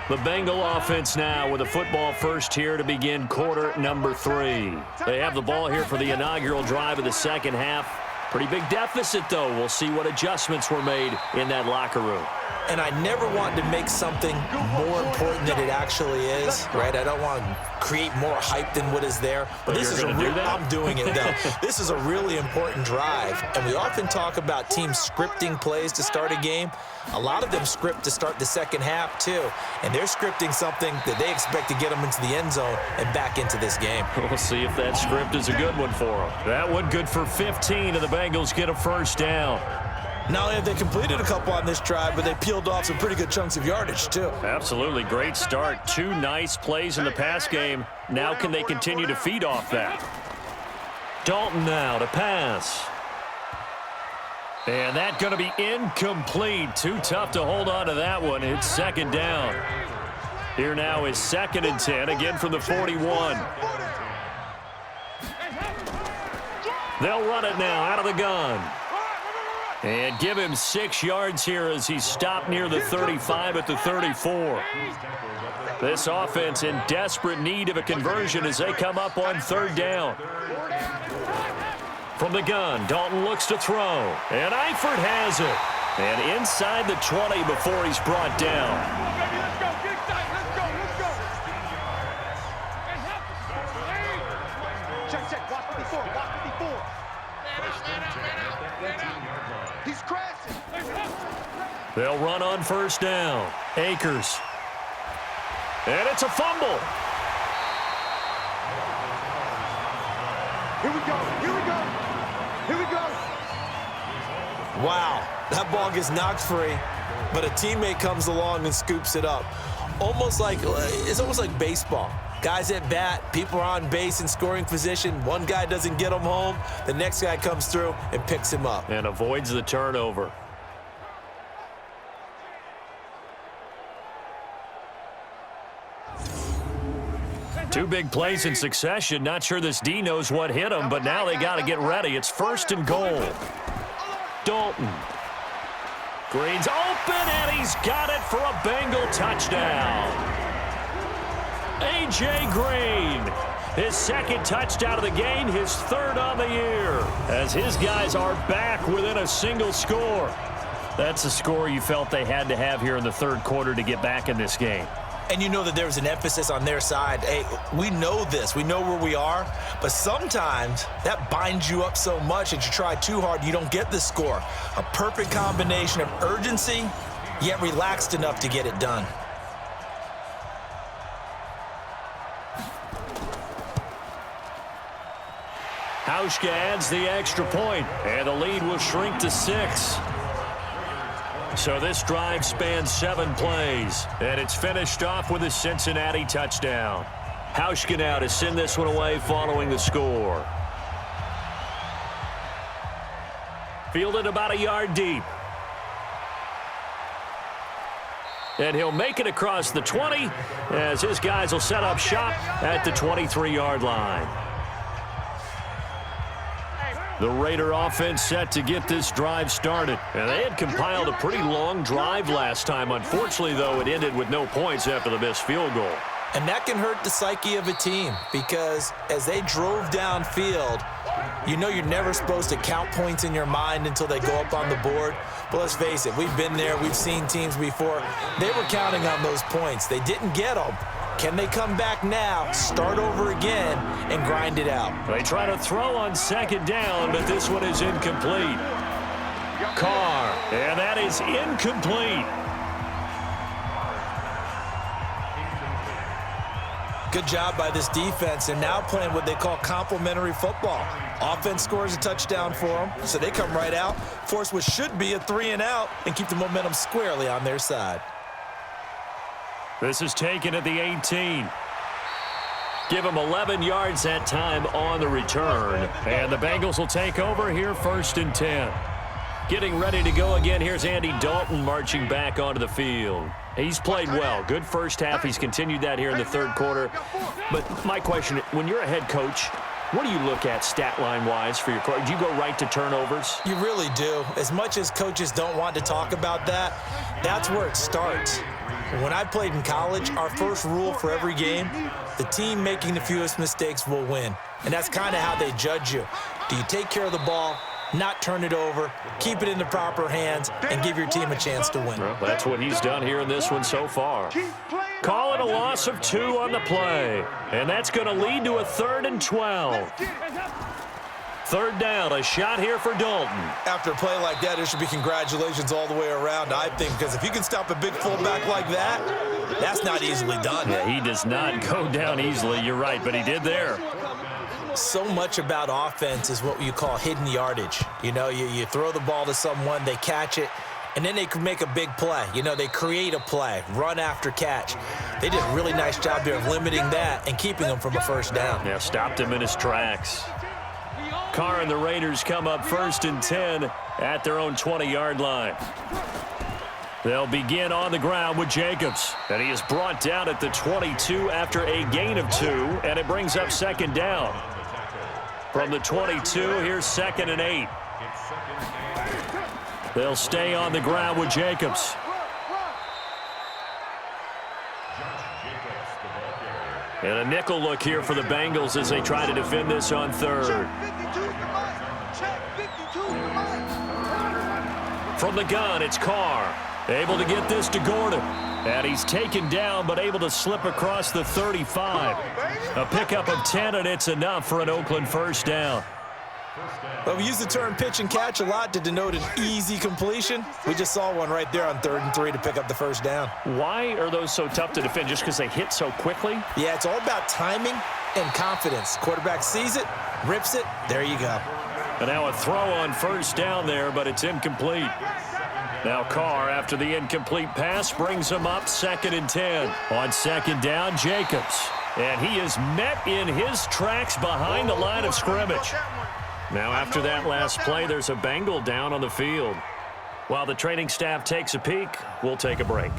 The Bengal offense now with a football first here to begin quarter number 3. They have the ball here for the inaugural drive of the second half. Pretty big deficit, though. We'll see what adjustments were made in that locker room. And I never want to make something more important than it actually is, right? I don't want to create more hype than what is there. But this is I'm doing it, though. This is a really important drive. And we often talk about teams scripting plays to start a game. A lot of them script to start the second half, too. And they're scripting something that they expect to get them into the end zone and back into this game. We'll see if that script is a good one for them. That one good for 15, and the Bengals get a first down. Not only have they completed a couple on this drive, but they peeled off some pretty good chunks of yardage, too. Absolutely. Great start. 2 nice plays in the pass game. Now can they continue to feed off that? Dalton now to pass. And that's going to be incomplete. Too tough to hold on to that one. It's second down. Here now is 2nd and 10, again from the 41. They'll run it now out of the gun. And give him 6 yards here as he's stopped near the 35 at the 34. This offense in desperate need of a conversion as they come up on 3rd down. From the gun, Dalton looks to throw. And Eifert has it. And inside the 20 before he's brought down. Check. Watch 54. He's crashing. They'll run on 1st down. Akers. And it's a fumble. Here we go. Wow, that ball gets knocked free, but a teammate comes along and scoops it up. It's almost like baseball. Guys at bat, people are on base in scoring position. One guy doesn't get him home. The next guy comes through and picks him up. And avoids the turnover. Two big plays in succession. Not sure this D knows what hit him, but now they got to get ready. It's 1st and goal. Dalton. Green's open, and he's got it for a Bengal touchdown. A.J. Green, his 2nd touchdown of the game, his 3rd on the year, as his guys are back within a single score. That's a score you felt they had to have here in the 3rd quarter to get back in this game. And you know that there was an emphasis on their side. Hey, we know this. We know where we are. But sometimes that binds you up so much that you try too hard, you don't get the score. A perfect combination of urgency, yet relaxed enough to get it done. Hauschka adds the extra point, and the lead will shrink to 6. So this drive spans 7 plays, and it's finished off with a Cincinnati touchdown. Hauschka now to send this one away following the score. Fielded about a yard deep. And he'll make it across the 20 as his guys will set up shop at the 23-yard line. The Raider offense set to get this drive started. And they had compiled a pretty long drive last time. Unfortunately, though, it ended with no points after the missed field goal. And that can hurt the psyche of a team because as they drove downfield, you know you're never supposed to count points in your mind until they go up on the board. But let's face it, we've been there. We've seen teams before. They were counting on those points. They didn't get them. Can they come back now, start over again, and grind it out? They try to throw on 2nd down, but this one is incomplete. Carr, and that is incomplete. Good job by this defense, and now playing what they call complementary football. Offense scores a touchdown for them, so they come right out, force what should be a 3-and-out, and keep the momentum squarely on their side. This is taken at the 18. Give him 11 yards that time on the return. And the Bengals will take over here 1st and 10. Getting ready to go again. Here's Andy Dalton marching back onto the field. He's played well. Good first half. He's continued that here in the third quarter. But my question, when you're a head coach, what do you look at stat line-wise for your coach? Do you go right to turnovers? You really do. As much as coaches don't want to talk about that, that's where it starts. When I played in college, our first rule for every game, the team making the fewest mistakes will win. And that's kind of how they judge you. Do you take care of the ball, not turn it over, keep it in the proper hands, and give your team a chance to win? Well, that's what he's done here in this one so far. Call it a loss of 2 on the play. And that's going to lead to a 3rd and 12. 3rd down, a shot here for Dalton. After a play like that, there should be congratulations all the way around, I think, because if you can stop a big fullback like that, that's not easily done. Yeah, he does not go down easily. You're right, but he did there. So much about offense is what you call hidden yardage. You know, you throw the ball to someone, they catch it, and then they can make a big play. You know, they create a play, run after catch. They did a really nice job there of limiting that and keeping him from a 1st down. Yeah, stopped him in his tracks. Carr and the Raiders come up 1st and 10 at their own 20-yard line. They'll begin on the ground with Jacobs. And he is brought down at the 22 after a gain of 2, and it brings up 2nd down. From the 22, here's 2nd and 8. They'll stay on the ground with Jacobs. And a nickel look here for the Bengals as they try to defend this on 3rd. From the gun, it's Carr. Able to get this to Gordon. And he's taken down, but able to slip across the 35. A pickup of 10, and it's enough for an Oakland 1st down. Well, we use the term pitch and catch a lot to denote an easy completion. We just saw one right there on 3rd and 3 to pick up the 1st down. Why are those so tough to defend? Just because they hit so quickly? Yeah, it's all about timing and confidence. Quarterback sees it, rips it, there you go. And now a throw on 1st down there, but it's incomplete. Now Carr, after the incomplete pass, brings him up 2nd and 10. On 2nd down, Jacobs. And he is met in his tracks behind the line of scrimmage. Now after that last play, there's a Bengal down on the field. While the training staff takes a peek, we'll take a break.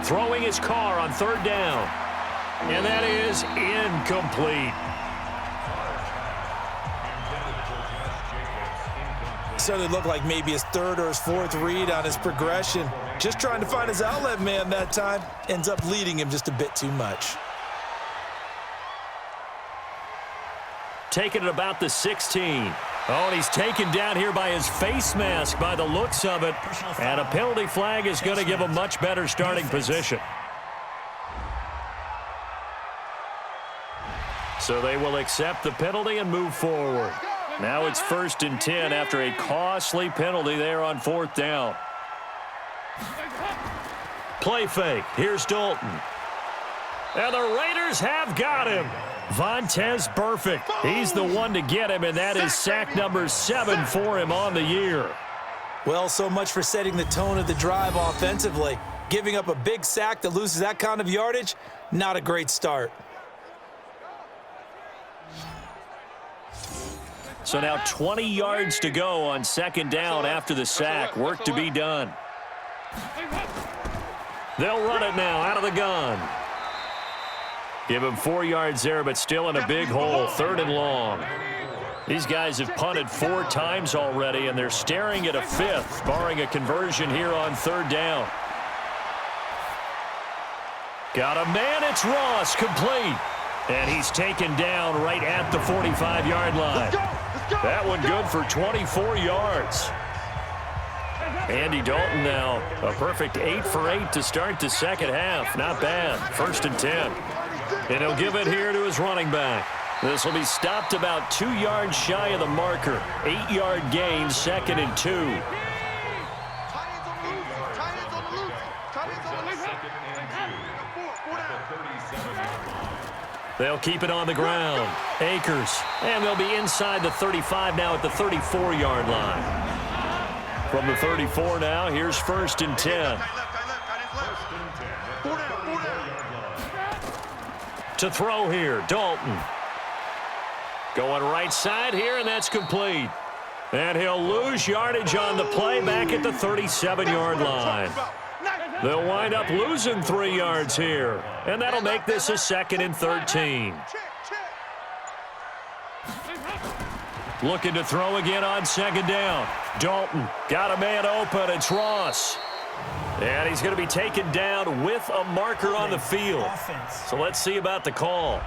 Throwing his Carr on 3rd down. And that is incomplete. Certainly looked like maybe his 3rd or his 4th read on his progression. Just trying to find his outlet man that time. Ends up leading him just a bit too much. Taking it about the 16. Oh, and he's taken down here by his face mask by the looks of it. And a penalty flag is going to give a much better starting position. So they will accept the penalty and move forward. Now it's 1st and 10 after a costly penalty there on 4th down. Play fake. Here's Dalton. And the Raiders have got him. Vontez Burfict. He's the one to get him, and that is sack number 7 for him on the year. Well, so much for setting the tone of the drive offensively. Giving up a big sack that loses that kind of yardage, not a great start. So now 20 yards to go on 2nd down after the sack. Work to be done. They'll run it now out of the gun. Give him 4 yards there, but still in a big hole. 3rd and long. These guys have punted 4 times already, and they're staring at a 5th, barring a conversion here on 3rd down. Got a man, it's Ross, complete. And he's taken down right at the 45-yard line. That one good for 24 yards. Andy Dalton now a perfect 8 for 8 to start the second half. Not bad. 1st and 10. And he'll give it here to his running back. This will be stopped about 2 yards shy of the marker. 8-yard gain, 2nd and 2. They'll keep it on the ground. Akers. And they'll be inside the 35 now at the 34-yard line. From the 34 now, here's 1st and 10. To throw here, Dalton. Going right side here, and that's complete. And he'll lose yardage on the play back at the 37-yard line. They'll wind up losing 3 yards here, and that'll make this a 2nd and 13. Looking to throw again on 2nd down. Dalton got a man open. It's Ross. And he's going to be taken down with a marker on the field. So let's see about the call.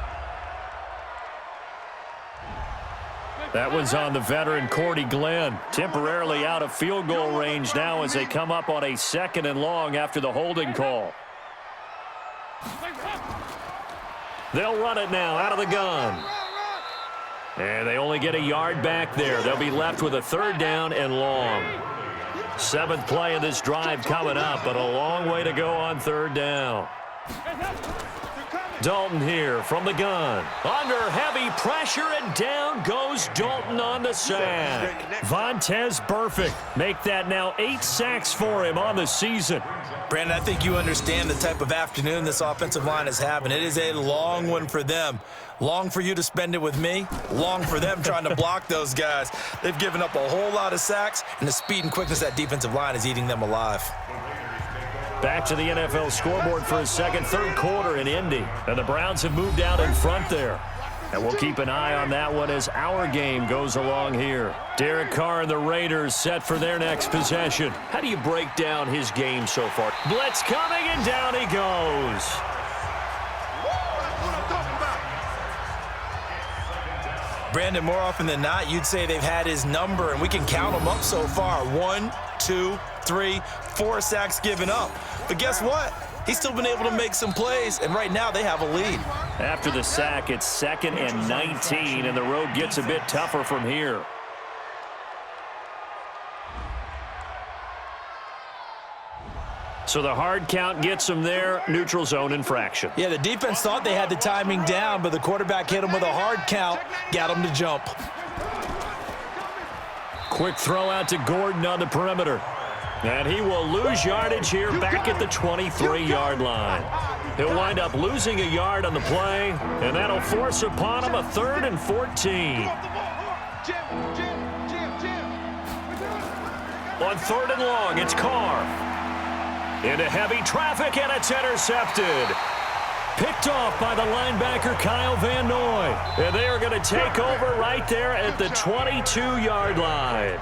That one's on the veteran Cordy Glenn. Temporarily out of field goal range now as they come up on a 2nd and long after the holding call. They'll run it now out of the gun. And they only get a yard back there. They'll be left with a 3rd down and long. 7th play of this drive coming up, but a long way to go on 3rd down. Dalton here from the gun. Under heavy pressure, and down goes Dalton on the sack. Vontaze Burfict make that now 8 sacks for him on the season. Brandon, I think you understand the type of afternoon this offensive line is having. It is a long one for them. Long for you to spend it with me. Long for them trying to block those guys. They've given up a whole lot of sacks, and the speed and quickness of that defensive line is eating them alive. Back to the NFL scoreboard for a 3rd quarter in Indy. And the Browns have moved out in front there. And we'll keep an eye on that one as our game goes along here. Derek Carr and the Raiders set for their next possession. How do you break down his game so far? Blitz coming, and down he goes. Brandon, more often than not, you'd say they've had his number, and we can count them up so far. 1, 2, 3, 4 sacks given up. But guess what? He's still been able to make some plays, and right now they have a lead. After the sack, it's 2nd and 19, and the road gets a bit tougher from here. So the hard count gets them there, neutral zone infraction. Yeah, the defense thought they had the timing down, but the quarterback hit him with a hard count, got him to jump. Quick throw out to Gordon on the perimeter. And he will lose yardage here back at the 23-yard line. He'll wind up losing a yard on the play, and that'll force upon him a 3rd and 14. On 3rd and long, it's Carr. Into heavy traffic, and it's intercepted. Picked off by the linebacker Kyle Van Noy. And they are going to take over right there at the 22-yard line.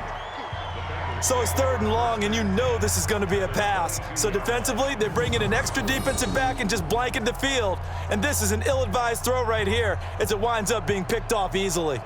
So it's 3rd and long, and you know this is going to be a pass. So defensively, they bring in an extra defensive back and just blanket the field. And this is an ill-advised throw right here as it winds up being picked off easily.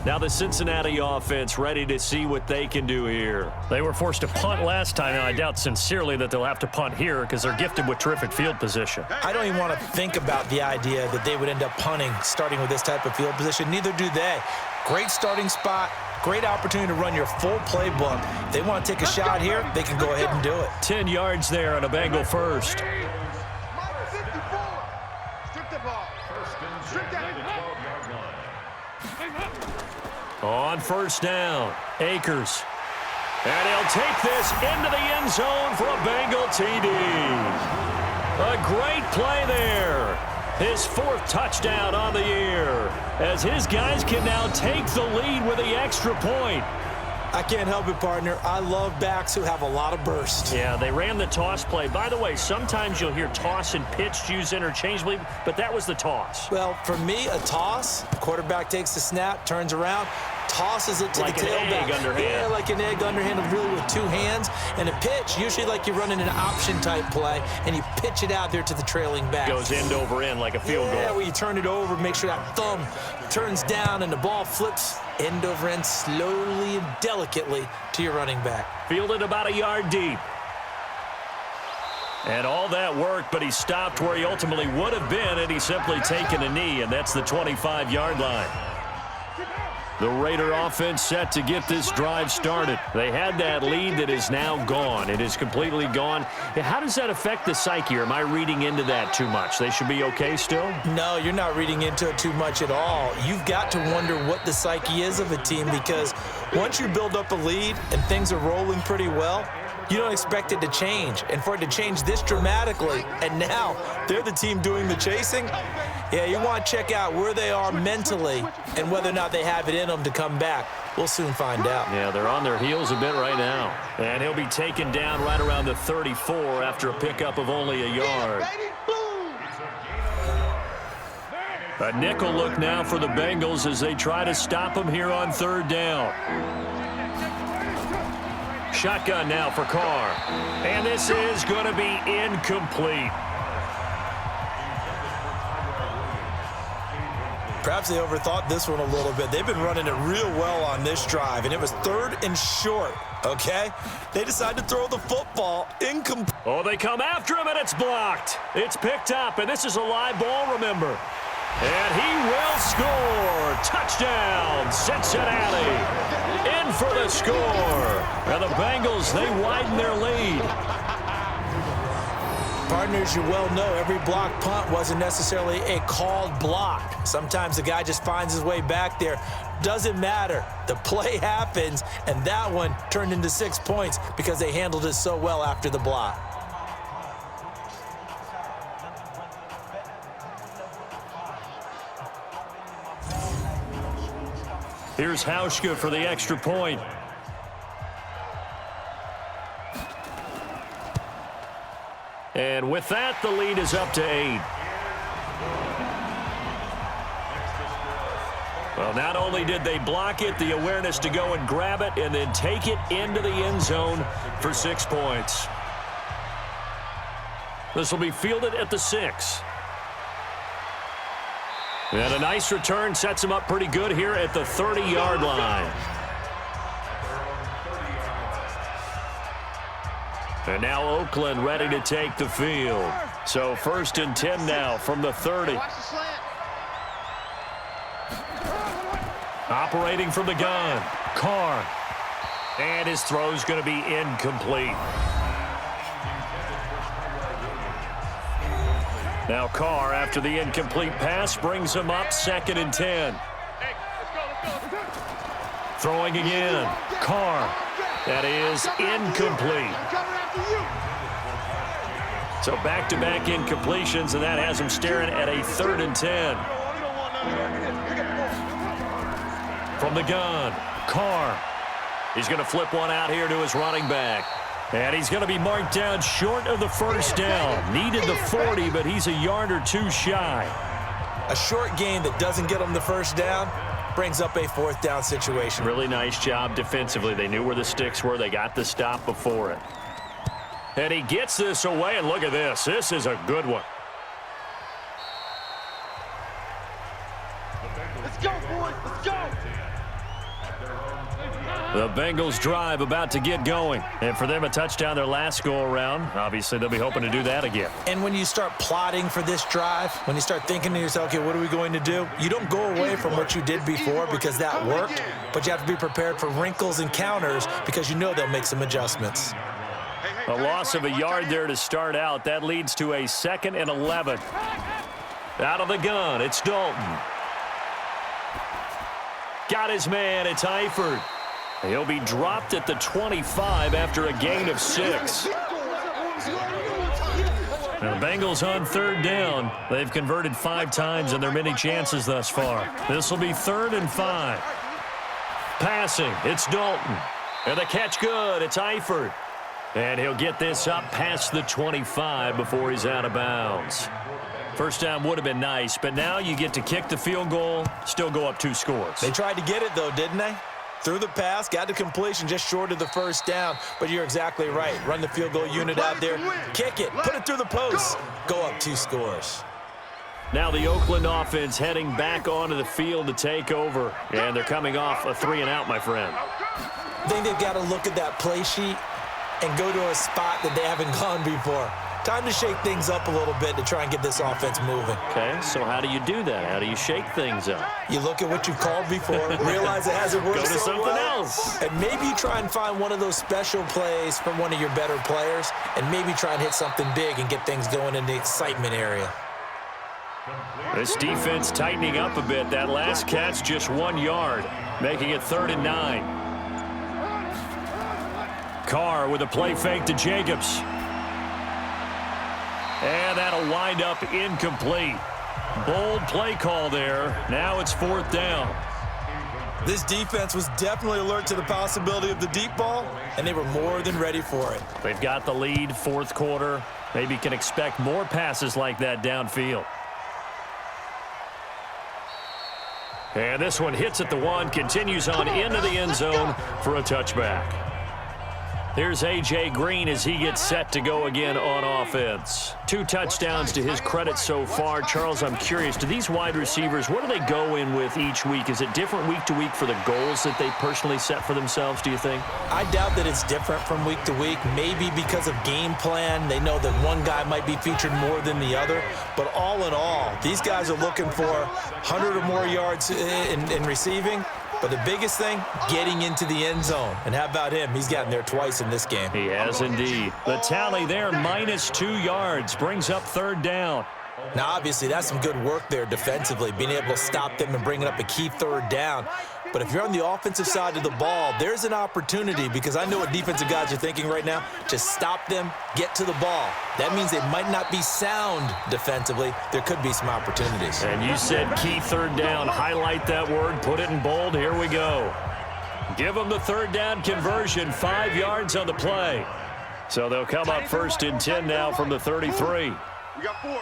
Now the Cincinnati offense ready to see what they can do here. They were forced to punt last time, and I doubt sincerely that they'll have to punt here because they're gifted with terrific field position. I don't even want to think about the idea that they would end up punting starting with this type of field position. Neither do they. Great starting spot, great opportunity to run your full playbook. If they want to take a shot here, they can go ahead and do it. 10 yards there on a Bengal first. Strip the ball. Strip that. On 1st down, Akers. And he'll take this into the end zone for a Bengal TD. A great play there. His 4th touchdown on the year, as his guys can now take the lead with the extra point. I can't help it, partner. I love backs who have a lot of burst. Yeah, they ran the toss play. By the way, sometimes you'll hear toss and pitch used interchangeably, but that was the toss. Well, for me, a toss, quarterback takes the snap, turns around, tosses it to like the tailback. Like an egg underhand. Yeah, like an egg underhand, really with 2 hands. And a pitch, usually like you're running an option-type play, and you pitch it out there to the trailing back. Goes end over end like a field goal. Yeah, where you turn it over, make sure that thumb turns down, and the ball flips end over end slowly and delicately to your running back. Fielded about a yard deep. And all that worked, but he stopped where he ultimately would have been, and he's simply taken a knee, and that's the 25-yard line. The Raider offense set to get this drive started. They had that lead that is now gone. It is completely gone. How does that affect the psyche? Or am I reading into that too much? They should be okay still? No, you're not reading into it too much at all. You've got to wonder what the psyche is of a team, because once you build up a lead and things are rolling pretty well, you don't expect it to change. And for it to change this dramatically, and now they're the team doing the chasing, yeah, you want to check out where they are mentally and whether or not they have it in them to come back. We'll soon find out. Yeah, they're on their heels a bit right now. And he'll be taken down right around the 34 after a pickup of only a yard. A nickel look now for the Bengals as they try to stop him here on third down. Shotgun now for Carr. And this is going to be incomplete. Perhaps they overthought this one a little bit. They've been running it real well on this drive, and it was 3rd and short, okay? They decided to throw the football incomplete. Oh, they come after him, and it's blocked. It's picked up, and this is a live ball, remember. And he will score. Touchdown, Cincinnati. In for the score. And the Bengals, they widen their lead. Partners, you well know every block punt wasn't necessarily a called block. Sometimes the guy just finds his way back there. Doesn't matter. The play happens, and that one turned into 6 points because they handled it so well after the block. Here's Hauschka for the extra point. And with that, the lead is up to 8. Well, not only did they block it, the awareness to go and grab it and then take it into the end zone for 6 points. This will be fielded at the 6. And a nice return sets him up pretty good here at the 30-yard line. And now Oakland ready to take the field. So 1st and 10 now from the 30. Operating from the gun, Carr. And his throw's going to be incomplete. Now Carr, after the incomplete pass, brings him up 2nd and 10. Throwing again, Carr. That is incomplete. So back-to-back incompletions, and that has him staring at a 3rd and 10. From the gun, Carr. He's going to flip one out here to his running back. And he's going to be marked down short of the first down. Needed the 40, but he's a yard or 2 shy. A short gain that doesn't get him the first down brings up a 4th down situation. Really nice job defensively. They knew where the sticks were. They got the stop before it. And he gets this away, and look at this. This is a good one. Let's go, boys. Let's go. The Bengals drive about to get going. And for them, a touchdown their last go-around. Obviously, they'll be hoping to do that again. And when you start plotting for this drive, when you start thinking to yourself, okay, what are we going to do? You don't go away from what you did before because that worked, but you have to be prepared for wrinkles and counters because you know they'll make some adjustments. A loss of a yard there to start out. That leads to a 2nd and 11. Out of the gun, it's Dalton. Got his man, it's Eifert. He'll be dropped at the 25 after a gain of 6. Now the Bengals on 3rd down. They've converted 5 times in their many chances thus far. This will be 3rd and 5. Passing, it's Dalton. And the catch good, it's Eifert. And he'll get this up past the 25 before he's out of bounds. First down would have been nice, but now you get to kick the field goal, still go up 2 scores. They tried to get it, though, didn't they? Threw the pass, got to completion just short of the first down, but you're exactly right. Run the field goal unit out there, kick it, put it through the post, go up 2 scores. Now the Oakland offense heading back onto the field to take over, and they're coming off a 3-and-out, my friend. I think they've got to look at that play sheet and go to a spot that they haven't gone before. Time to shake things up a little bit to try and get this offense moving. Okay, so how do you do that? How do you shake things up? You look at what you've called before, realize it hasn't worked Go to so something well, else. and maybe you try and find one of those special plays from one of your better players, and maybe try and hit something big and get things going in the excitement area. This defense tightening up a bit. That last catch just 1 yard, making it 3rd and 9. Carr with a play fake to Jacobs. And that'll wind up incomplete. Bold play call there. Now it's 4th down. This defense was definitely alert to the possibility of the deep ball, and they were more than ready for it. They've got the lead, 4th quarter. Maybe can expect more passes like that downfield. And this one hits at the 1, continues on into the end zone for a touchback. Here's A.J. Green as he gets set to go again on offense. 2 touchdowns to his credit so far. Charles, I'm curious, do these wide receivers, what do they go in with each week? Is it different week to week for the goals that they personally set for themselves, do you think? I doubt that it's different from week to week. Maybe because of game plan, they know that one guy might be featured more than the other. But all in all, these guys are looking for 100 or more yards in receiving. But the biggest thing, getting into the end zone. And how about him? He's gotten there twice in this game. He has indeed. The tally there, -2 yards, brings up 3rd down. Now, obviously, that's some good work there defensively, being able to stop them and bringing up a key 3rd down. But if you're on the offensive side of the ball, there's an opportunity, because I know what defensive guys are thinking right now. Just stop them, get to the ball. That means they might not be sound defensively. There could be some opportunities. And you said key 3rd down. Highlight that word, put it in bold. Here we go. Give them the 3rd down conversion, 5 yards on the play. So they'll come up 1st and 10 now from the 33. We got 4.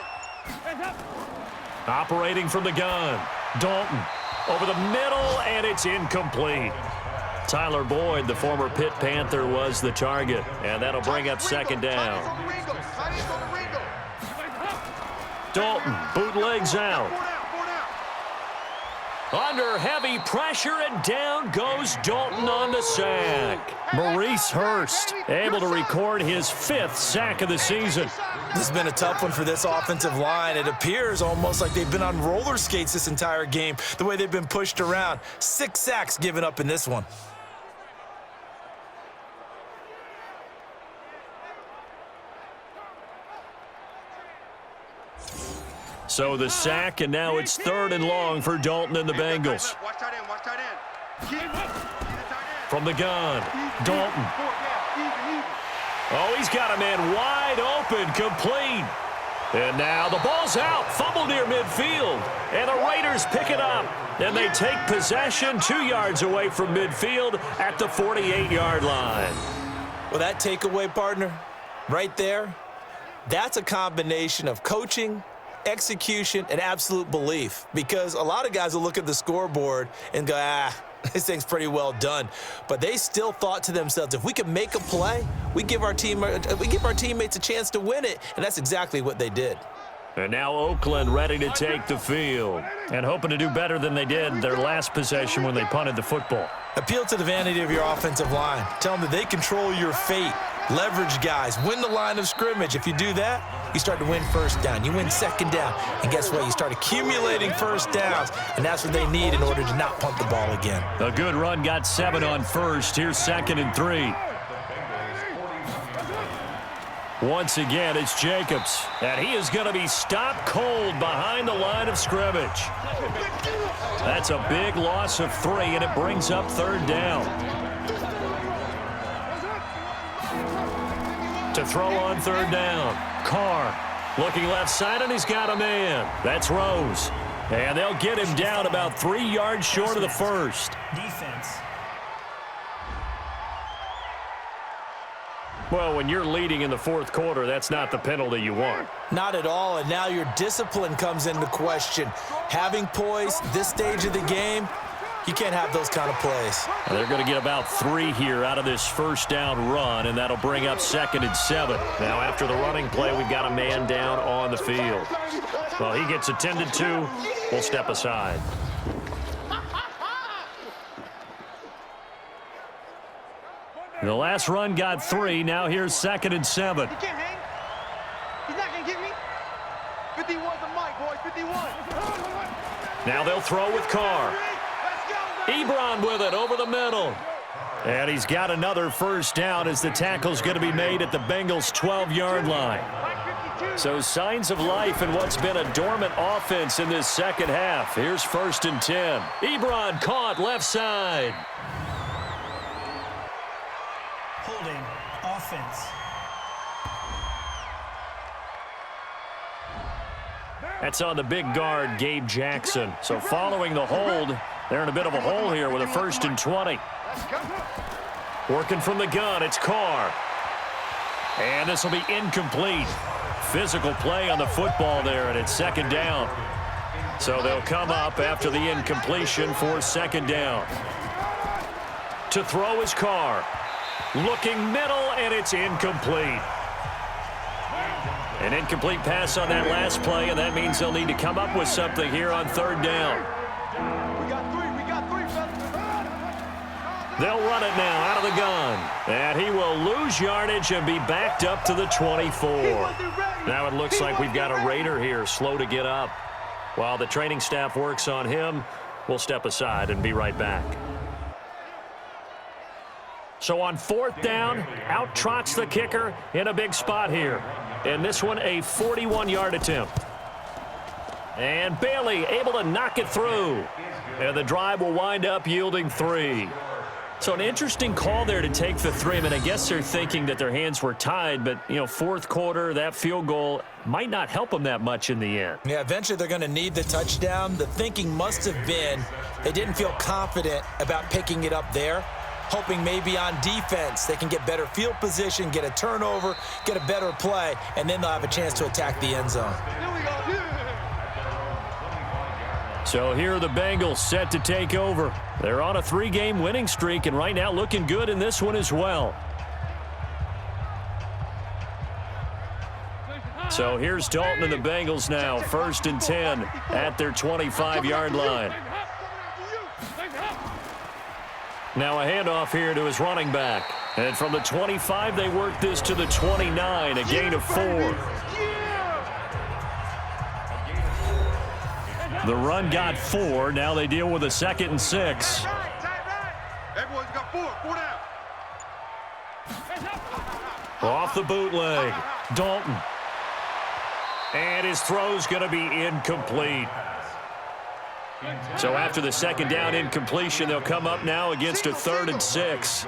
Operating from the gun, Dalton over the middle, and it's incomplete. Tyler Boyd, the former Pitt Panther, was the target, and that'll bring up 2nd down. Dalton bootlegs out. Under heavy pressure, and down goes Dalton on the sack. Maurice Hurst able to record his 5th sack of the season. This has been a tough one for this offensive line. It appears almost like they've been on roller skates this entire game, the way they've been pushed around. 6 sacks given up in this one. So the sack, and now it's 3rd and long for Dalton and the Bengals. Watch tight end, watch tight end. From the gun, Dalton. Oh, he's got a man wide open, complete. And now the ball's out, fumble near midfield. And the Raiders pick it up. And they take possession 2 yards away from midfield at the 48-yard line. Well, that takeaway, partner, right there, that's a combination of coaching, execution, and absolute belief. Because a lot of guys will look at the scoreboard and go, this thing's pretty well done. But they still thought to themselves, if we can make a play, we give our teammates a chance to win it. And that's exactly what they did. And now Oakland ready to take the field and hoping to do better than they did their last possession when they punted the football. Appeal to the vanity of your offensive line. Tell them that they control your fate. Leverage guys. Win the line of scrimmage. If you do that, you start to win 1st down. You win 2nd down. And guess what? You start accumulating 1st downs. And that's what they need in order to not punt the ball again. A good run got 7 on 1st. Here's 2nd and 3. Once again, it's Jacobs. And he is going to be stopped cold behind the line of scrimmage. That's a big loss of 3, and it brings up 3rd down. To throw on 3rd down, Carr looking left side, and he's got a man. That's Rose. And they'll get him down about 3 yards short of the 1st. Defense. Well, when you're leading in the 4th quarter, that's not the penalty you want. Not at all, and now your discipline comes into question. Having poise this stage of the game, you can't have those kind of plays. Well, they're going to get about 3 here out of this 1st down run, and that'll bring up 2nd and 7. Now, after the running play, we've got a man down on the field. Well, he gets attended to. We'll step aside. The last run got 3. Now here's 2nd and 7. Now they'll throw with Carr. Ebron with it over the middle. And he's got another first down as the tackle's going to be made at the Bengals' 12-yard line. So signs of life in what's been a dormant offense in this second half. Here's 1st and 10. Ebron caught left side. Holding offense. That's on the big guard, Gabe Jackson. So following the hold, they're in a bit of a hole here with a 1st and 20. Working from the gun, it's Carr. And this will be incomplete. Physical play on the football there, and it's 2nd down. So they'll come up after the incompletion for 2nd down. To throw is Carr. Looking middle, and it's incomplete. An incomplete pass on that last play, and that means they'll need to come up with something here on 3rd down. We got three, They'll run it now out of the gun. And he will lose yardage and be backed up to the 24. Now it looks like we've got a Raider here, slow to get up. While the training staff works on him, we'll step aside and be right back. So on 4th down, out trots the kicker in a big spot here. And this one a 41-yard attempt. And Bailey able to knock it through. And the drive will wind up yielding 3. So an interesting call there to take the 3. I mean, I guess they're thinking that their hands were tied, but, you know, 4th quarter, that field goal might not help them that much in the end. Yeah, eventually they're going to need the touchdown. The thinking must have been they didn't feel confident about picking it up there, hoping maybe on defense they can get better field position, get a turnover, get a better play, and then they'll have a chance to attack the end zone. So here are the Bengals set to take over. They're on a 3-game winning streak, and right now looking good in this one as well. So here's Dalton and the Bengals now, 1st and 10 at their 25-yard line. Now a handoff here to his running back. And from the 25, they work this to the 29, a gain of 4. The run got 4. Now they deal with a 2nd and 6. Everyone's got 4 down. Off the bootleg. Dalton. And his throw's going to be incomplete. So after the 2nd down incompletion, they'll come up now against a 3rd and 6.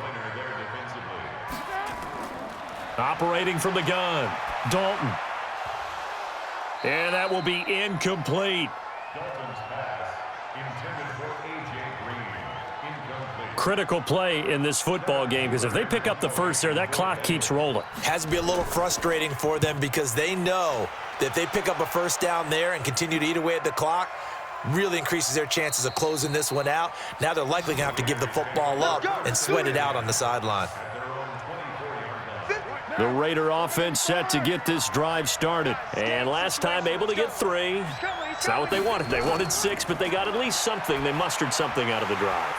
Operating from the gun. Dalton. And that will be incomplete. Critical play in this football game, because if they pick up the first there, that clock keeps rolling. Has to be a little frustrating for them because they know that if they pick up a first down there and continue to eat away at the clock, really increases their chances of closing this one out. Now they're likely going to have to give the football up and sweat it out on the sideline. The Raider offense set to get this drive started. And last time able to get 3. It's not what they wanted. They wanted 6, but they got at least something. They mustered something out of the drive.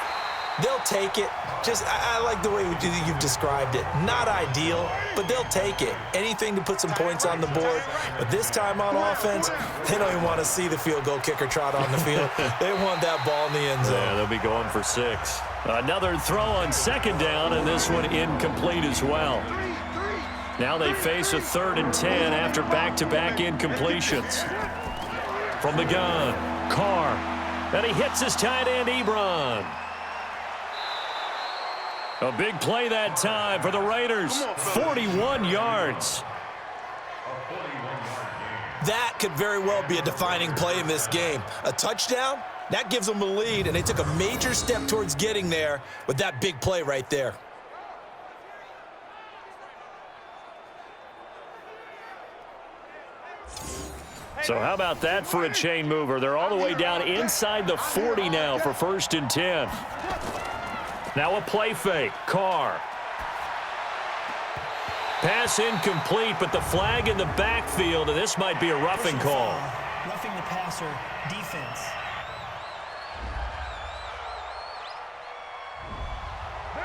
They'll take it. I like the way you've described it. Not ideal, but they'll take it. Anything to put some points on the board. But this time on offense, they don't even want to see the field goal kicker trot on the field. They want that ball in the end zone. Yeah, they'll be going for 6. Another throw on 2nd down, and this one incomplete as well. Now they face a 3rd and 10 after back-to-back incompletions. From the gun, Carr. And he hits his tight end, Ebron. A big play that time for the Raiders. 41 yards. That could very well be a defining play in this game. A touchdown, that gives them a lead, and they took a major step towards getting there with that big play right there. So how about that for a chain mover? They're all the way down inside the 40 now for 1st and 10. Now a play fake. Carr. Pass incomplete, but the flag in the backfield, and this might be a roughing call. Roughing the passer, defense.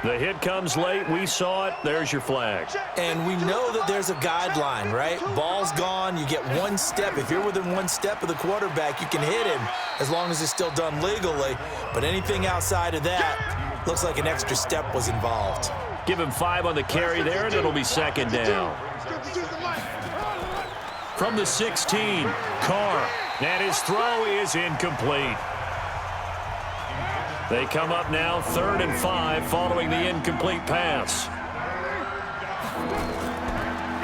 The hit comes late. We saw it. There's your flag. And we know that there's a guideline, right? Ball's gone. You get one step. If you're within one step of the quarterback, you can hit him as long as it's still done legally. But anything outside of that, looks like an extra step was involved. Give him 5 on the carry there, and it'll be second down. From the 16, Carr. And his throw is incomplete. They come up now 3rd and 5 following the incomplete pass.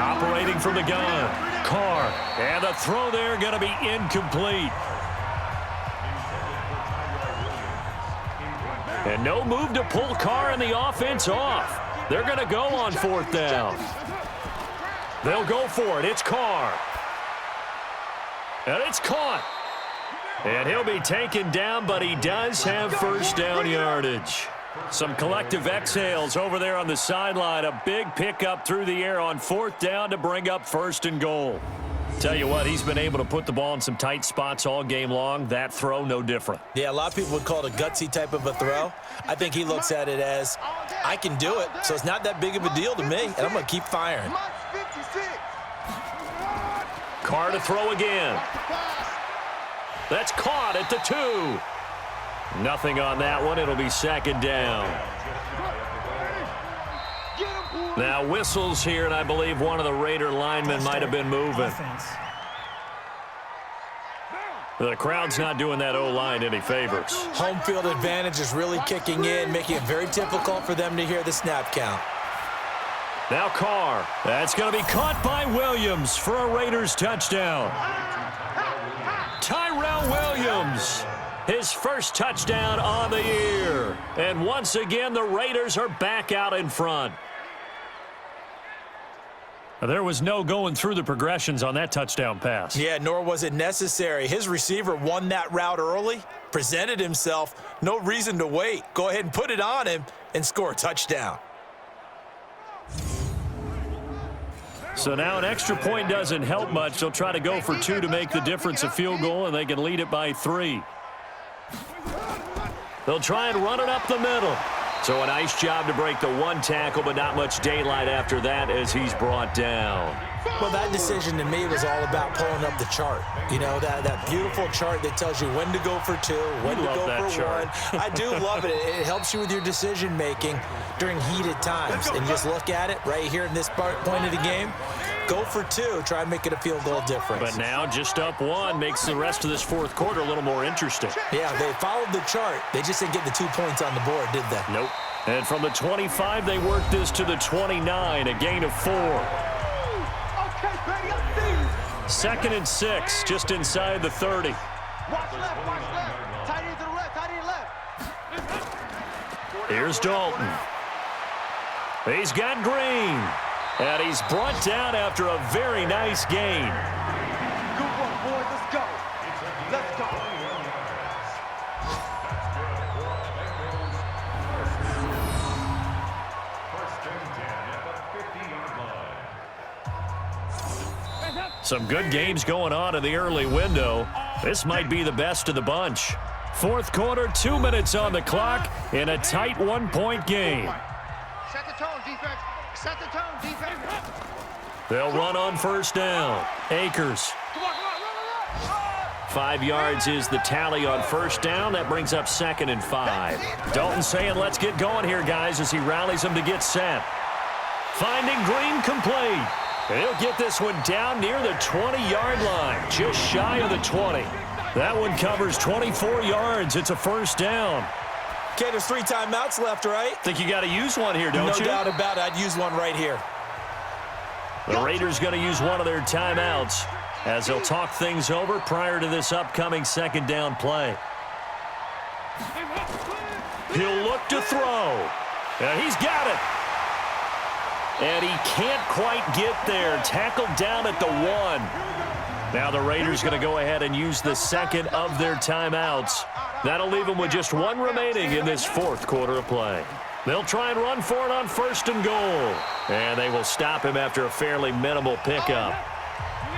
Operating from the gun, Carr. And the throw there going to be incomplete. And no move to pull Carr and the offense off. They're going to go on 4th down. They'll go for it. It's Carr. And it's caught. And he'll be taken down, but he does have first down yardage. Some collective exhales over there on the sideline. A big pickup through the air on 4th down to bring up 1st and goal. Tell you what, he's been able to put the ball in some tight spots all game long. That throw, no different. Yeah, a lot of people would call it a gutsy type of a throw. I think he looks at it as, I can do it, so it's not that big of a deal to me, and I'm going to keep firing. Carr to throw again. That's caught at the 2. Nothing on that one. It'll be second down. Now whistles here, and I believe one of the Raider linemen might have been moving. The crowd's not doing that O-line any favors. Home field advantage is really kicking in, making it very difficult for them to hear the snap count. Now Carr. That's going to be caught by Williams for a Raiders touchdown. Tyrell Williams, his first touchdown on the year. And once again, the Raiders are back out in front. There was no going through the progressions on that touchdown pass. Yeah, nor was it necessary. His receiver won that route early, presented himself, no reason to wait. Go ahead and put it on him and score a touchdown. So now an extra point doesn't help much. They'll try to go for 2 to make the difference a field goal, and they can lead it by 3. They'll try and run it up the middle. So a nice job to break the 1 tackle, but not much daylight after that as he's brought down. Well, that decision to me was all about pulling up the chart. You know, that beautiful chart that tells you when to go for 2, when to go for 1. I do love it. It helps you with your decision-making during heated times. And just look at it right here in this point of the game. Go for 2. Try and make it a field goal difference. But now just up 1 makes the rest of this 4th quarter a little more interesting. Yeah, they followed the chart. They just didn't get the 2 points on the board, did they? Nope. And from the 25, they worked this to the 29, a gain of 4. 2nd and 6, just inside the 30. Watch left, watch left. Tight end to the left, tight end left. Here's Dalton. He's got Green. And he's brought down after a very nice gain. Good work, boys. Let's go. Let's go. Some good games going on in the early window. This might be the best of the bunch. 4th quarter, 2 minutes on the clock in a tight 1-point game. Set the tone, defense. Set the tone, defense. They'll run on 1st down. Akers. 5 yards is the tally on 1st down. That brings up 2nd and 5. Dalton saying, let's get going here, guys, as he rallies them to get set. Finding Green complete. And he'll get this one down near the 20-yard line, just shy of the 20. That one covers 24 yards. It's a 1st down. Okay, there's 3 timeouts left, right? Think you got to use one here, don't you? No doubt about it. I'd use one right here. The Raiders going to use one of their timeouts as they'll talk things over prior to this upcoming 2nd down play. He'll look to throw. And he's got it. And he can't quite get there. Tackled down at the 1. Now the Raiders going to go ahead and use the 2nd of their timeouts. That'll leave them with just 1 remaining in this 4th quarter of play. They'll try and run for it on 1st and goal. And they will stop him after a fairly minimal pickup.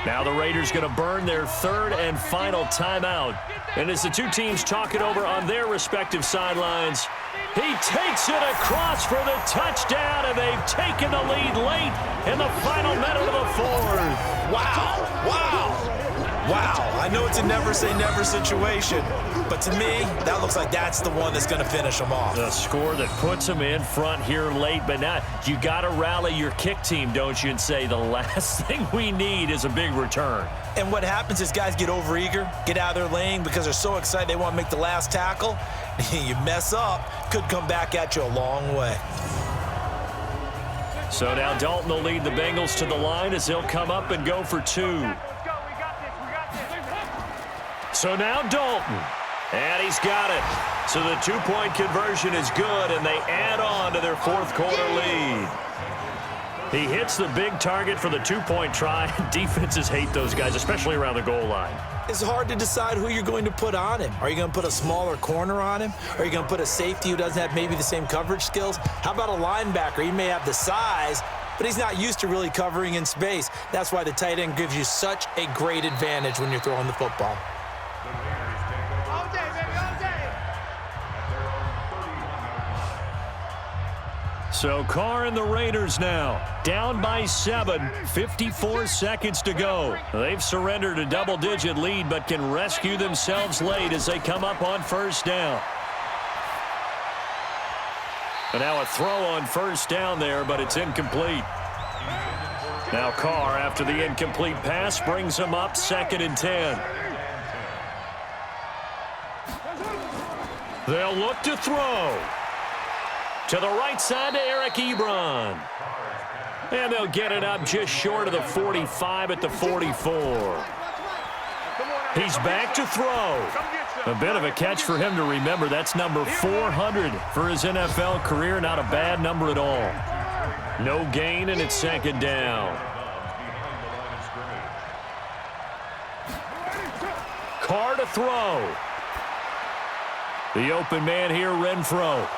Now the Raiders going to burn their third and final timeout. And as the two teams talk it over on their respective sidelines, he takes it across for the touchdown, and they've taken the lead late in the final minute of the fourth. Wow, wow. Wow, I know it's a never-say-never situation, but to me, that looks like that's the one that's going to finish them off. The score that puts them in front here late, but now you got to rally your kick team, don't you, and say the last thing we need is a big return. And what happens is guys get overeager, get out of their lane because they're so excited they want to make the last tackle. You mess up, could come back at you a long way. So now Dalton will lead the Bengals to the line as he'll come up and go for two. So now Dalton, and he's got it. So the two-point conversion is good, and they add on to their fourth quarter lead. He hits the big target for the two-point try. Defenses hate those guys, especially around the goal line. It's hard to decide who you're going to put on him. Are you going to put a smaller corner on him? Are you going to put a safety who doesn't have maybe the same coverage skills? How about a linebacker? He may have the size, but he's not used to really covering in space. That's why the tight end gives you such a great advantage when you're throwing the football. So Carr and the Raiders now down by 7, 54 seconds to go. They've surrendered a double-digit lead but can rescue themselves late as they come up on first down. And now a throw on first down there, but it's incomplete. Now Carr, after the incomplete pass, brings them up 2nd and 10. They'll look to throw. To the right side to Eric Ebron. And they'll get it up just short of the 45 at the 44. He's back to throw. A bit of a catch for him to remember. That's number 400 for his NFL career. Not a bad number at all. No gain, and it's 2nd down. Carr to throw. The open man here, Renfro.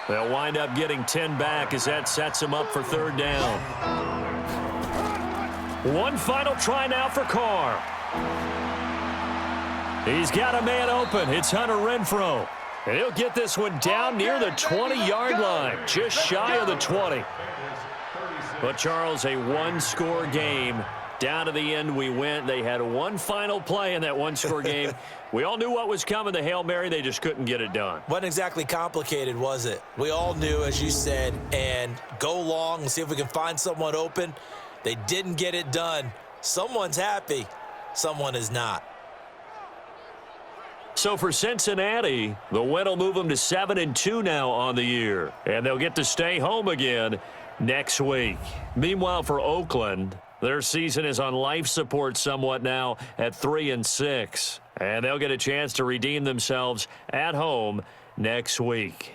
They'll wind up getting 10 back as that sets them up for 3rd down. One final try now for Carr. He's got a man open. It's Hunter Renfro. And he'll get this one down near the 20-yard line, just shy of the 20. But, Charles, a one-score game. Down to the end we went. They had one final play in that one-score game. We all knew what was coming, the Hail Mary. They just couldn't get it done. Wasn't exactly complicated, was it? We all knew, as you said, and go long and see if we can find someone open. They didn't get it done. Someone's happy. Someone is not. So for Cincinnati, the win will move them to 7-2 now on the year. And they'll get to stay home again next week. Meanwhile, for Oakland, their season is on life support somewhat now at 3-6. And they'll get a chance to redeem themselves at home next week.